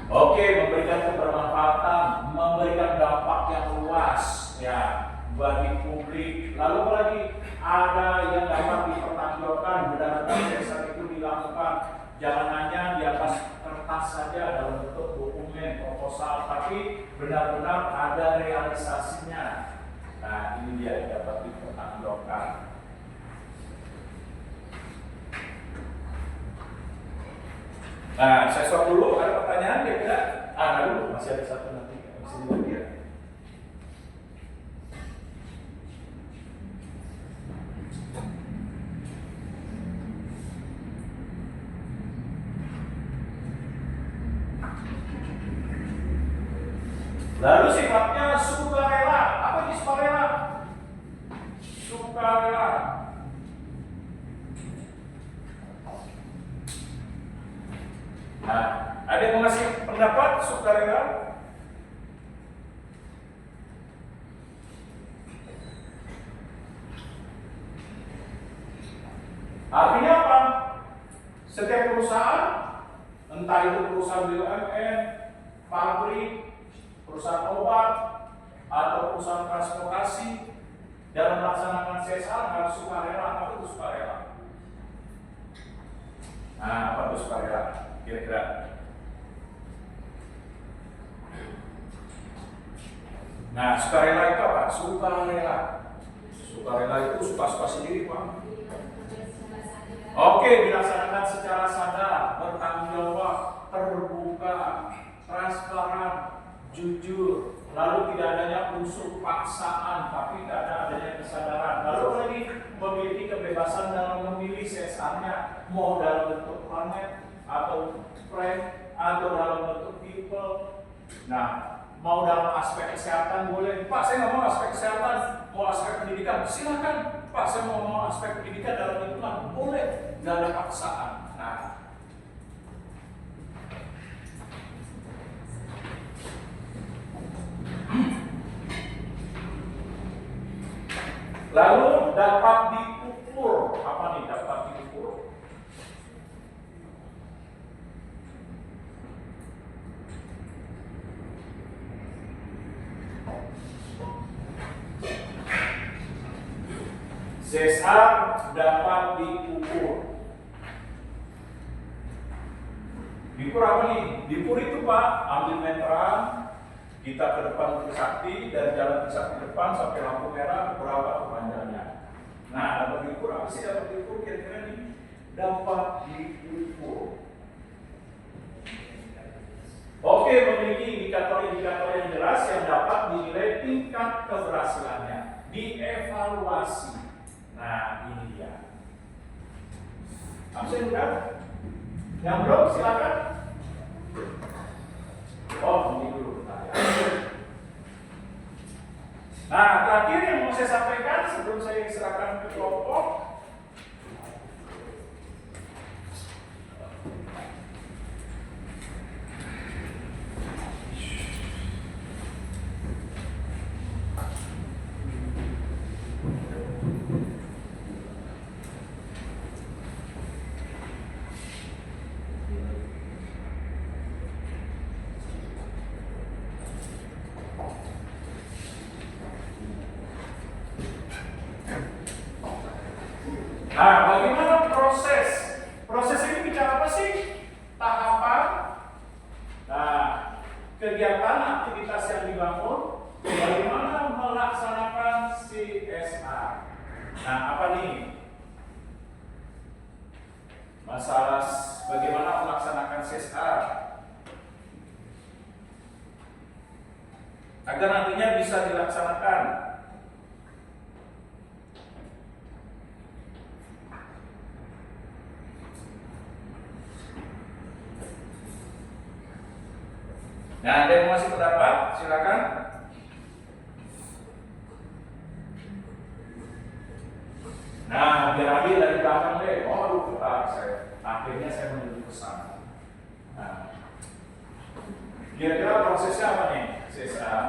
oke, memberikan kebermanfaatan, memberikan dampak yang luas ya bagi publik. Lalu apa lagi? Ada yang dapat dipertanggungjawabkan, benar-benar CSR itu dilakukan. Jangan hanya di atas kertas saja dalam bentuk dokumen, proposal, tapi benar-benar ada realisasinya. Nah, ini dia yang dapat dipertanggungjawabkan. Nah, saya stop dulu. Ada pertanyaan kira-kira? Ada dulu, masih ada satu nanti. Sini lagi ya. Lalu sifatnya sukarela. Apa ini sukarela? Sukarela. Nah, ada yang mau ngasih pendapat sukarela? Artinya apa? Setiap perusahaan, entah itu perusahaan BUMN, pabrik, perusahaan obat, atau perusahaan transportasi, dalam melaksanakan CSR harus sukarela. Apa itu sukarela? Nah, apa itu sukarela? Kira-kira. Nah, sukarela itu apa? Sukarela. Sukarela itu suka-suka sendiri, Pak. Oke, dilaksanakan secara sadar, bertanggung jawab, terbuka, transparan, jujur, lalu tidak adanya unsur paksaan, tapi tidak ada adanya kesadaran. Lalu lagi memiliki kebebasan dalam memilih CSR-nya, mau dalam bentuk planet, atau friend, atau dalam bentuk people. Nah, mau dalam aspek kesehatan boleh. Pak, saya nggak mau aspek kesehatan, mau aspek pendidikan, silakan. Pak, saya mau aspek pendidikan dalam lingkungan, boleh. Nggak ada paksaan. Nah, lalu dapat diukur. Apa nih dapat diukur? CSR dapat diukur. Diukur apa nih? Diukur itu Pak, ambil meteran, kita ke depan Trisakti, dari jalan Trisakti depan sampai lampu merah berapa panjangnya. Nah, dapat diukur apa sih dapat diukur kira-kira? diukur. Oke, memiliki indikator-indikator yang jelas yang dapat dinilai tingkat keberhasilannya, dievaluasi. Nah, ini dia. Absen udah? Yang belum silakan. Oh, ini dulu. Nah, terakhir yang mau saya sampaikan sebelum saya serahkan ke kelompok. Nah, bagaimana proses? Proses ini bicara apa sih? Tahapan. Nah, kegiatan aktivitas yang dibangun. Bagaimana melaksanakan CSR? Nah, apa nih? Masalah bagaimana melaksanakan CSR agar nantinya bisa dilaksanakan. Nah, ada yang masih pendapat? Silakan. Nah, biar adil dari belakang deh. Oh, lupa saya. Akhirnya saya menuju ke sana. Nah, kira-kira prosesnya apa nih? CSR.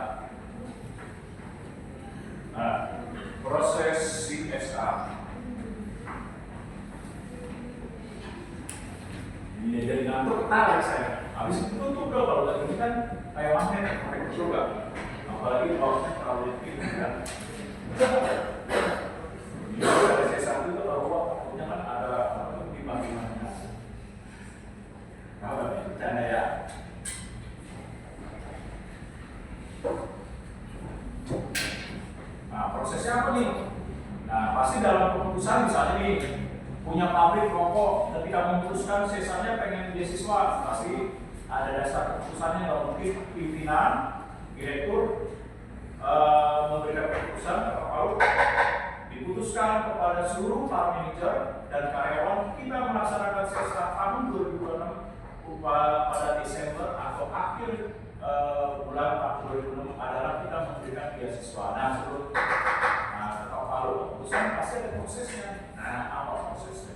Nah, proses CSR. Ini jadi ngantuk, tarik saya. Habis itu tuh kalau lagi ini kan kayak magnet, pakai surga. Apalagi kalau terlalu tinggi kan. Ini ada C1 itu kalau punya kan ada timbangan. Apa nih? Bercanda ya. Nah, prosesnya apa nih? Nah, pasti dalam keputusan misalnya nih punya pabrik rokok, ketika memutuskan sisanya pengen beasiswa, pasti ada dasar keputusannya. Nggak mungkin pimpinan, direktur memberikan keputusan kalau diputuskan kepada seluruh para manajer dan karyawan kita melaksanakan CSR tahun 2026 pada Desember atau akhir bulan tahun 2026 adalah kita memberikan beasiswa. Nah, sebelum kalau keputusan pasti ada prosesnya. Nah, apa prosesnya?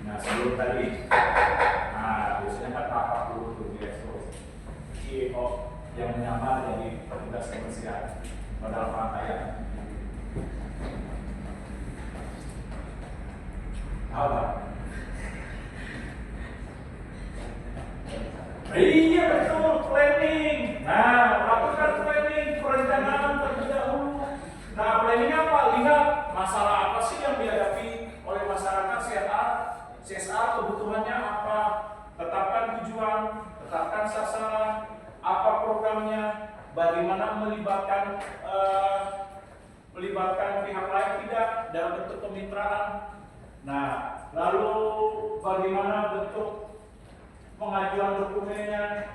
Nah, sebelum tadi, biasanya kan rapat dulu tuh di CEO yang menyamar jadi petugas kebersihan dalam rangkaian. Apa? Iya betul, planning. Nah, lakukan planning, perencanaan terlebih dahulu. Nah, planning apa? Lihat masalah apa sih yang dihadapi oleh masyarakat CSR, kebutuhannya apa, tetapkan tujuan, tetapkan sasaran, apa programnya, bagaimana melibatkan pihak lain tidak dalam bentuk kemitraan. Nah, lalu bagaimana bentuk pengajuan dokumennya,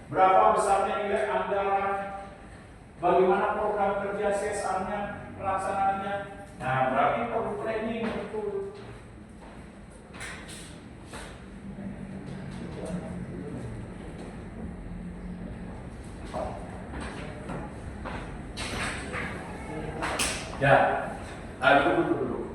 berapa besarnya nilai anggaran, bagaimana program kerja CSR-nya, pelaksanaannya. Nah, berarti perlu planning betul. Ya, dulu.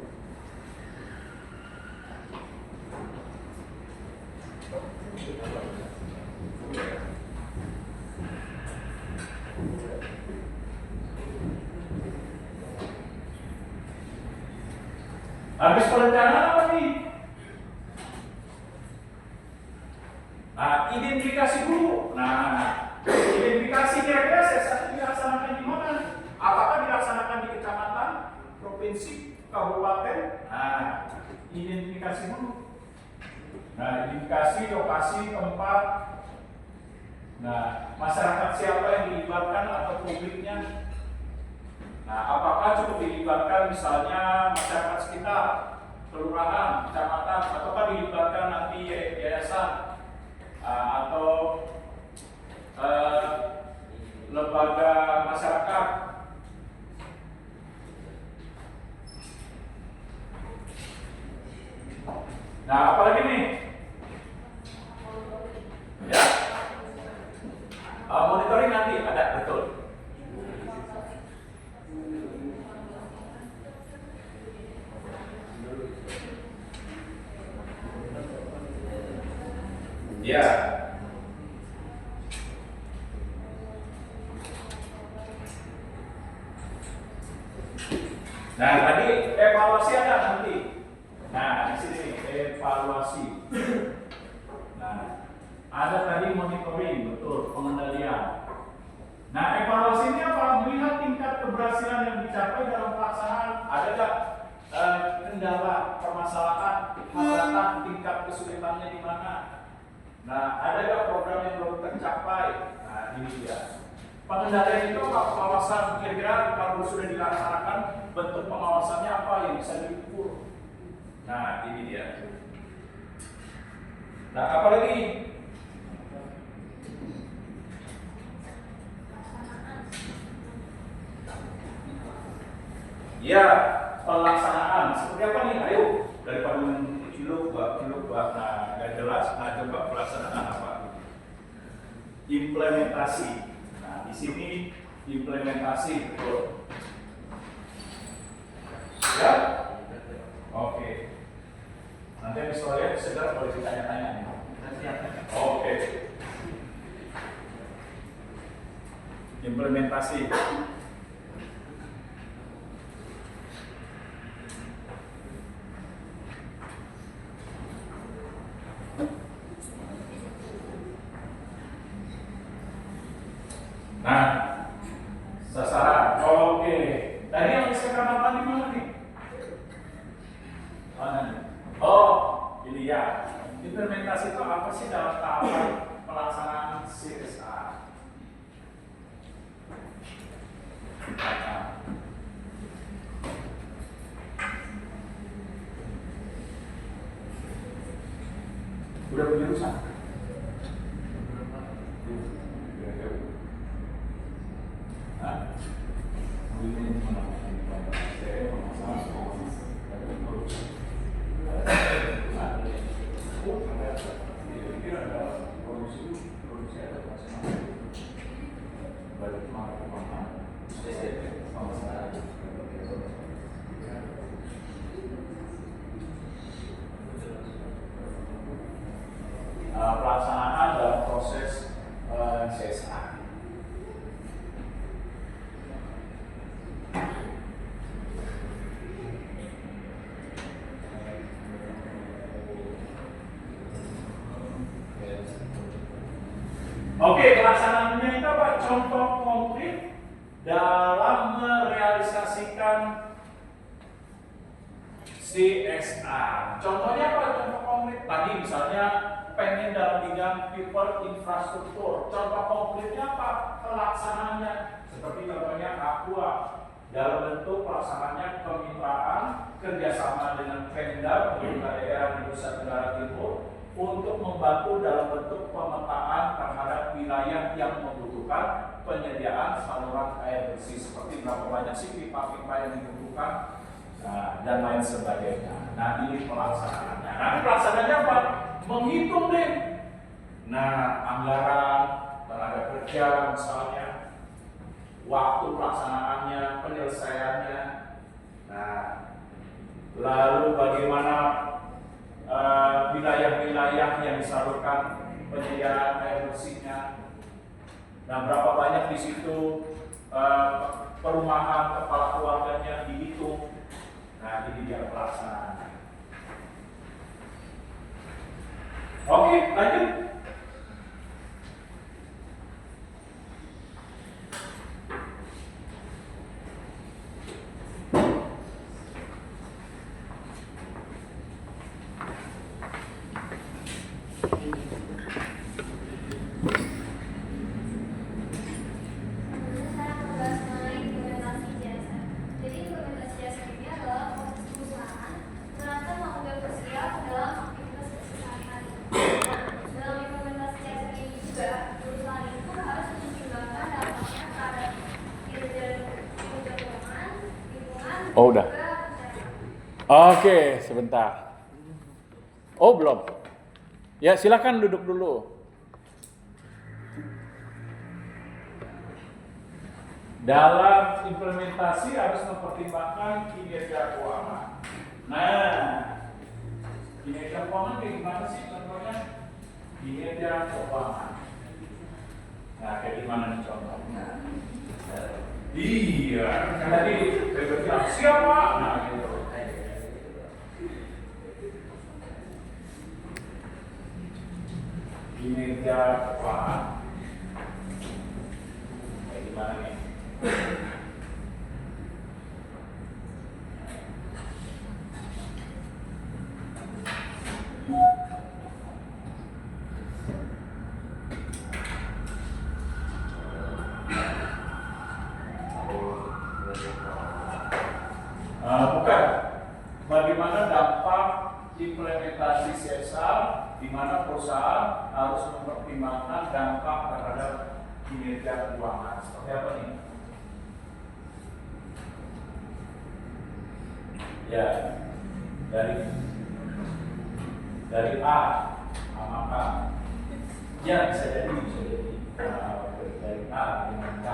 Habis perencanaan apa nih? Nah, identifikasi dulu. Nah, identifikasi kira-kira CSR dilaksanakan di mana? Apakah dilaksanakan di kecamatan, provinsi, kabupaten? Nah, identifikasi dulu. Nah, identifikasi lokasi, tempat. Nah, masyarakat siapa yang dilibatkan atau publiknya? Nah, apakah cukup dilibatkan misalnya masyarakat sekitar, kelurahan, kecamatan, ataukah dilibatkan nanti yayasan atau lembaga masyarakat. Nah, apalagi nih? Ya, monitoring nanti ada, betul. Ya. Nah, tadi evaluasi ada nanti. Nah, di sini evaluasi. Nah, ada tadi monitoring, betul, pengendalian. Nah, evaluasi ini apa? Melihat tingkat keberhasilan yang dicapai dalam pelaksanaan. Ada nggak kendala, permasalahan, hambatan, tingkat kesulitannya di mana? Nah, ada nggak program yang belum tercapai? Nah, ini dia. Pengendalian itu apa? Pengawasan, kira-kira kalau sudah dilaksanakan, bentuk pengawasannya apa yang bisa diukur? Nah, ini dia. Nah, apalagi? Ya, pelaksanaan. Seperti apa nih? Ayo, daripada ciluk buat, nah, nggak jelas. Nah, coba pelaksanaan apa? Implementasi. Nah, di sini implementasi, betul. Ya? Oke. Nanti habis lihat segera boleh ditanya-tanya. Oke. Implementasi. Nah, sasaran. Oke. Tadi yang disekarang apa di mana nih? Mana nih? Oh, ini ya. Implementasi itu apa sih dalam tahapan pelaksanaan CSR? Nah. Udah punya urusan? Pelaksanaan dalam proses CSR. Oke, pelaksanaannya itu apa? Contoh konkret dalam merealisasikan CSR. Contohnya apa? Contoh konkret. Tadi misalnya pengen dalam bidang people infrastruktur. Contoh konkretnya apa? Pelaksanaannya. Seperti contohnya Aqua. Dalam bentuk pelaksanaannya kemitraan kerjasama dengan Pemda pemerintah daerah di Nusa Tenggara Timur untuk membantu dalam bentuk pemetaan terhadap wilayah yang membutuhkan penyediaan saluran air bersih, seperti berapa banyak sih pipa-pipa yang dibutuhkan, dan lain sebagainya. Nah, ini pelaksanaannya. Nanti pelaksanaannya apa? Menghitung deh. Nah, anggaran, tenaga kerja misalnya, waktu pelaksanaannya, penyelesaiannya. Nah, lalu bagaimana wilayah-wilayah yang disalurkan penyediaan air bersihnya. Nah, berapa banyak di situ perumahan kepala keluarganya dihitung. Nah, ini dia pelaksanaannya. Oke, lanjut. Jadi implementasi jasa ini adalah proses perusahaan merasa Oh, udah. Oke, sebentar. Oh, belum. Ya, silakan duduk dulu. Dalam implementasi harus mempertimbangkan kinerja keuangan. Nah, kinerja keuangan kayak gimana sih contohnya? Kinerja keuangan. Nah, kayak gimana nih contohnya? Iya, tadi saya bilang siapa? Nah, gitu. Kinerja keuangan. Kayak gimana nih? Bukan. Bagaimana dampak implementasi CSR di mana perusahaan harus mempertimbangkan dampak terhadap kinerja keuangan. Seperti apa nih? Ya, dari A sama K. Ya, bisa jadi. Dari A dengan K.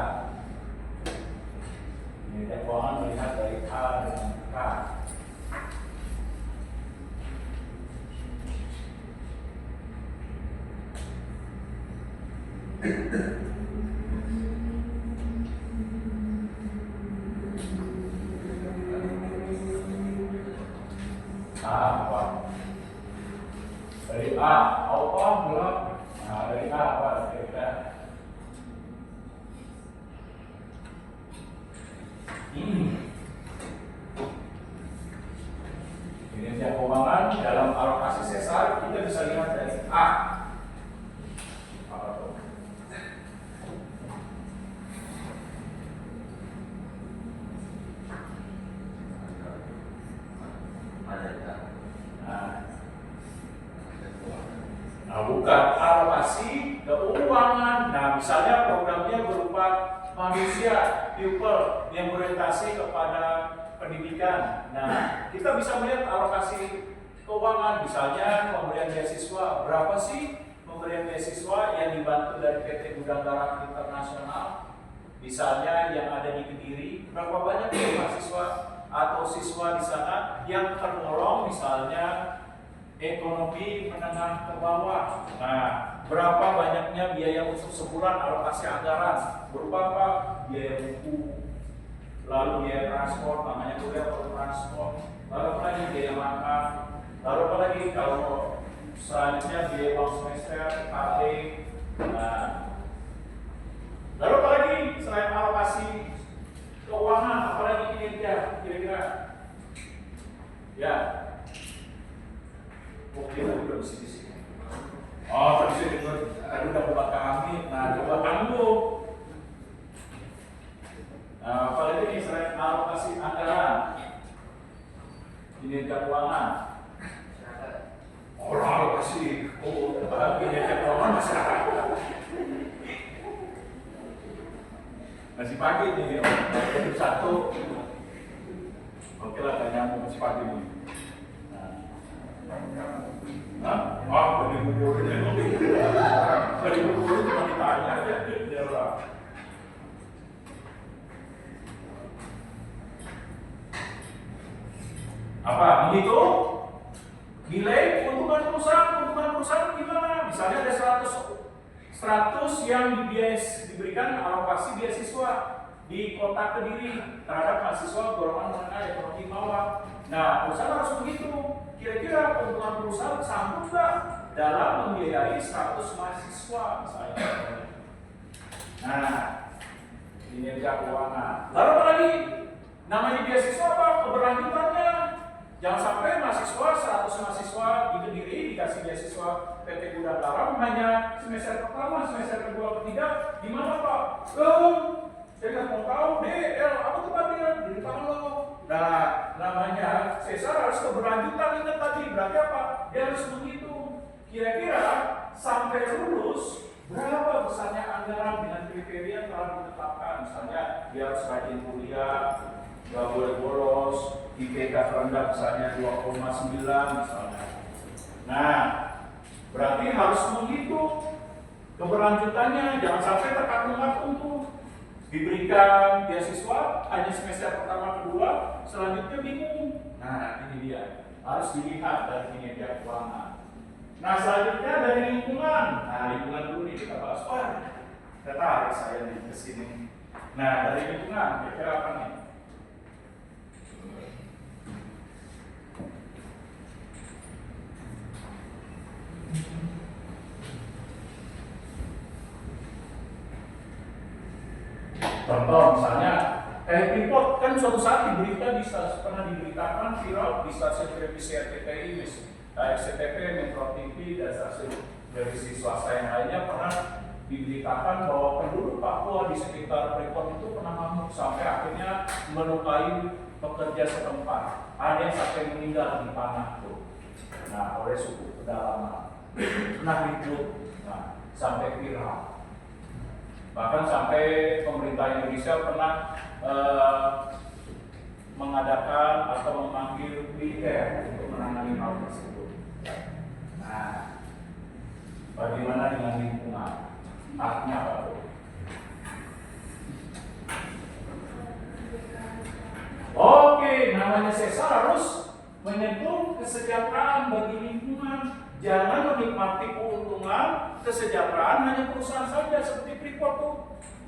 Kinerja keuangan melihat dari A dengan K. Apa? Dari A, apa belum? Nah, dari A apa? Kira-kira. Kinerja keuangan dalam alokasi CSR kita bisa lihat dari A. Apa tuh? Nah, bukan alokasi keuangan. Nah, misalnya programnya berupa manusia, people yang berorientasi kepada pendidikan. Nah, kita bisa melihat alokasi keuangan, misalnya pemberian beasiswa. Berapa sih pemberian beasiswa yang dibantu dari PT Gudang Garam Internasional? Misalnya yang ada di Kediri, berapa banyak mahasiswa atau siswa di sana yang tergolong misalnya ekonomi menengah ke bawah. Nah, berapa banyaknya biaya untuk sebulan alokasi anggaran? Berupa apa? Biaya buku, lalu biaya transport, namanya kuliah perlu transport, lalu apa lagi biaya makan, lalu apa lagi kalau selanjutnya biaya uang semester, KP. Nah, lalu apa lagi selain alokasi keuangan, apalagi kinerja kira-kira? Ya. Oke, tadi udah di sini. Oh, tadi udah buka kami. Nah, coba kamu. Nah, apalagi nih selain alokasi anggaran, kinerja keuangan. Oh, alokasi. Oh, kinerja keuangan masyarakat. Masih pagi nih, jam 1. Oke lah, tanya masih pagi nih. Nah, beri buku cuma ditanya aja, dia lah. Apa? Menghitung nilai keuntungan perusahaan gimana? Misalnya ada 100 yang diberikan alokasi beasiswa di kota Kediri terhadap mahasiswa golongan menengah ekonomi bawah. Nah, perusahaan harus begitu. Kira-kira keuntungan perusahaan sanggup nggak dalam membiayai 100 mahasiswa misalnya? Nah, kinerja keuangan. Lalu apa lagi? Namanya beasiswa apa? Keberlanjutannya. Jangan sampai 100 mahasiswa di Kediri dikasih beasiswa PT Gudang Garam hanya semester pertama, semester kedua, ketiga. Gimana Pak? Saya nggak mau tahu deh. Apa tuh Pak dia? Di tangan lo. Nah, namanya CSR harus keberlanjutan, ingat tadi. Berarti apa? Dia harus menghitung. Kira-kira sampai lulus berapa besarnya anggaran dengan kriteria yang telah ditetapkan. Misalnya dia harus rajin kuliah, nggak boleh bolos, IPK terendah misalnya 2,9 misalnya. Nah, berarti harus menghitung keberlanjutannya, jangan sampai terkatung-katung tuh. Diberikan beasiswa hanya semester pertama kedua, selanjutnya bingung. Nah, ini dia, harus dilihat dari kinerja keuangan. Nah, selanjutnya dari lingkungan. Nah, lingkungan dulu nih kita bahas. Wah, tertarik saya nih ke sini. Nah, dari lingkungan, kira-kira apa nih? Contoh misalnya kayak Freeport kan suatu saat pernah diberitakan viral di stasiun televisi RCTI, RCTV, Metro TV dan stasiun televisi swasta yang lainnya pernah diberitakan bahwa penduduk Papua di sekitar Freeport itu pernah ngamuk sampai akhirnya melukai pekerja setempat. Ada yang sampai meninggal di panah tuh. Nah, oleh suku pedalaman. Pernah ribut, nah, sampai viral. Bahkan sampai pemerintah Indonesia pernah mengadakan atau memanggil militer untuk menangani hal tersebut. Nah, bagaimana dengan lingkungan? Artinya apa? Oke, namanya sesar harus menyentuh kesejahteraan bagi lingkungan. Jangan menikmati keuntungan kesejahteraan hanya perusahaan saja seperti Freeport tuh.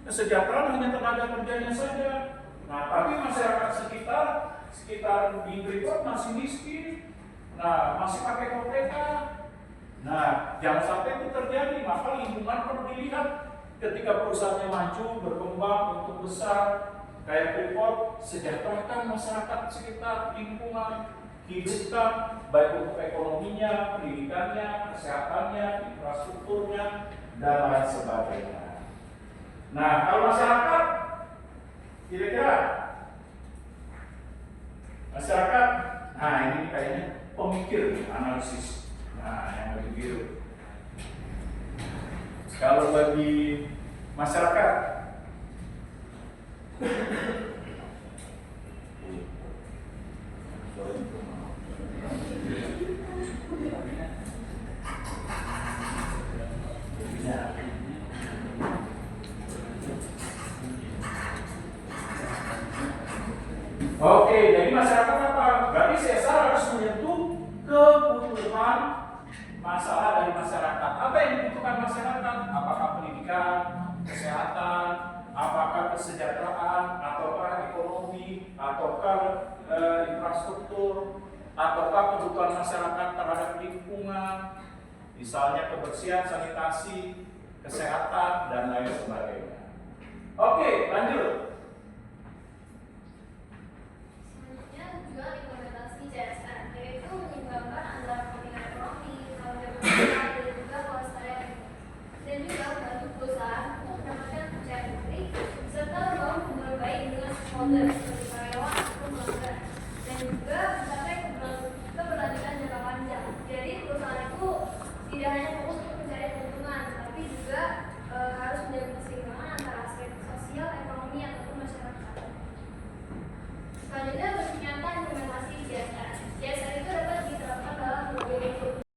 Kesejahteraan hanya tenaga kerjanya saja. Nah, tapi masyarakat sekitar di Freeport masih miskin. Nah, masih pakai kopeka. Nah, jangan sampai itu terjadi. Maka lingkungan perlu dilihat ketika perusahaannya maju, berkembang, untuk besar. Kayak Freeport, sejahterakan masyarakat sekitar lingkungan. Hidupkan baik untuk ekonominya, pendidikannya, kesehatannya, infrastrukturnya, dan lain sebagainya. Nah, kalau masyarakat, kira-kira masyarakat, nah ini kayaknya pemikir, analisis. Nah, yang bagi biru. Kalau bagi masyarakat, oke, jadi masyarakat apa? Berarti CSR harus menyentuh kebutuhan masalah dari masyarakat. Apa yang dibutuhkan masyarakat? Apakah pendidikan, kesehatan, apakah kesejahteraan, ataukah ekonomi, ataukah infrastruktur, ataukah kebutuhan masyarakat terhadap lingkungan, misalnya kebersihan, sanitasi, kesehatan, dan lain sebagainya. Oke, lanjut.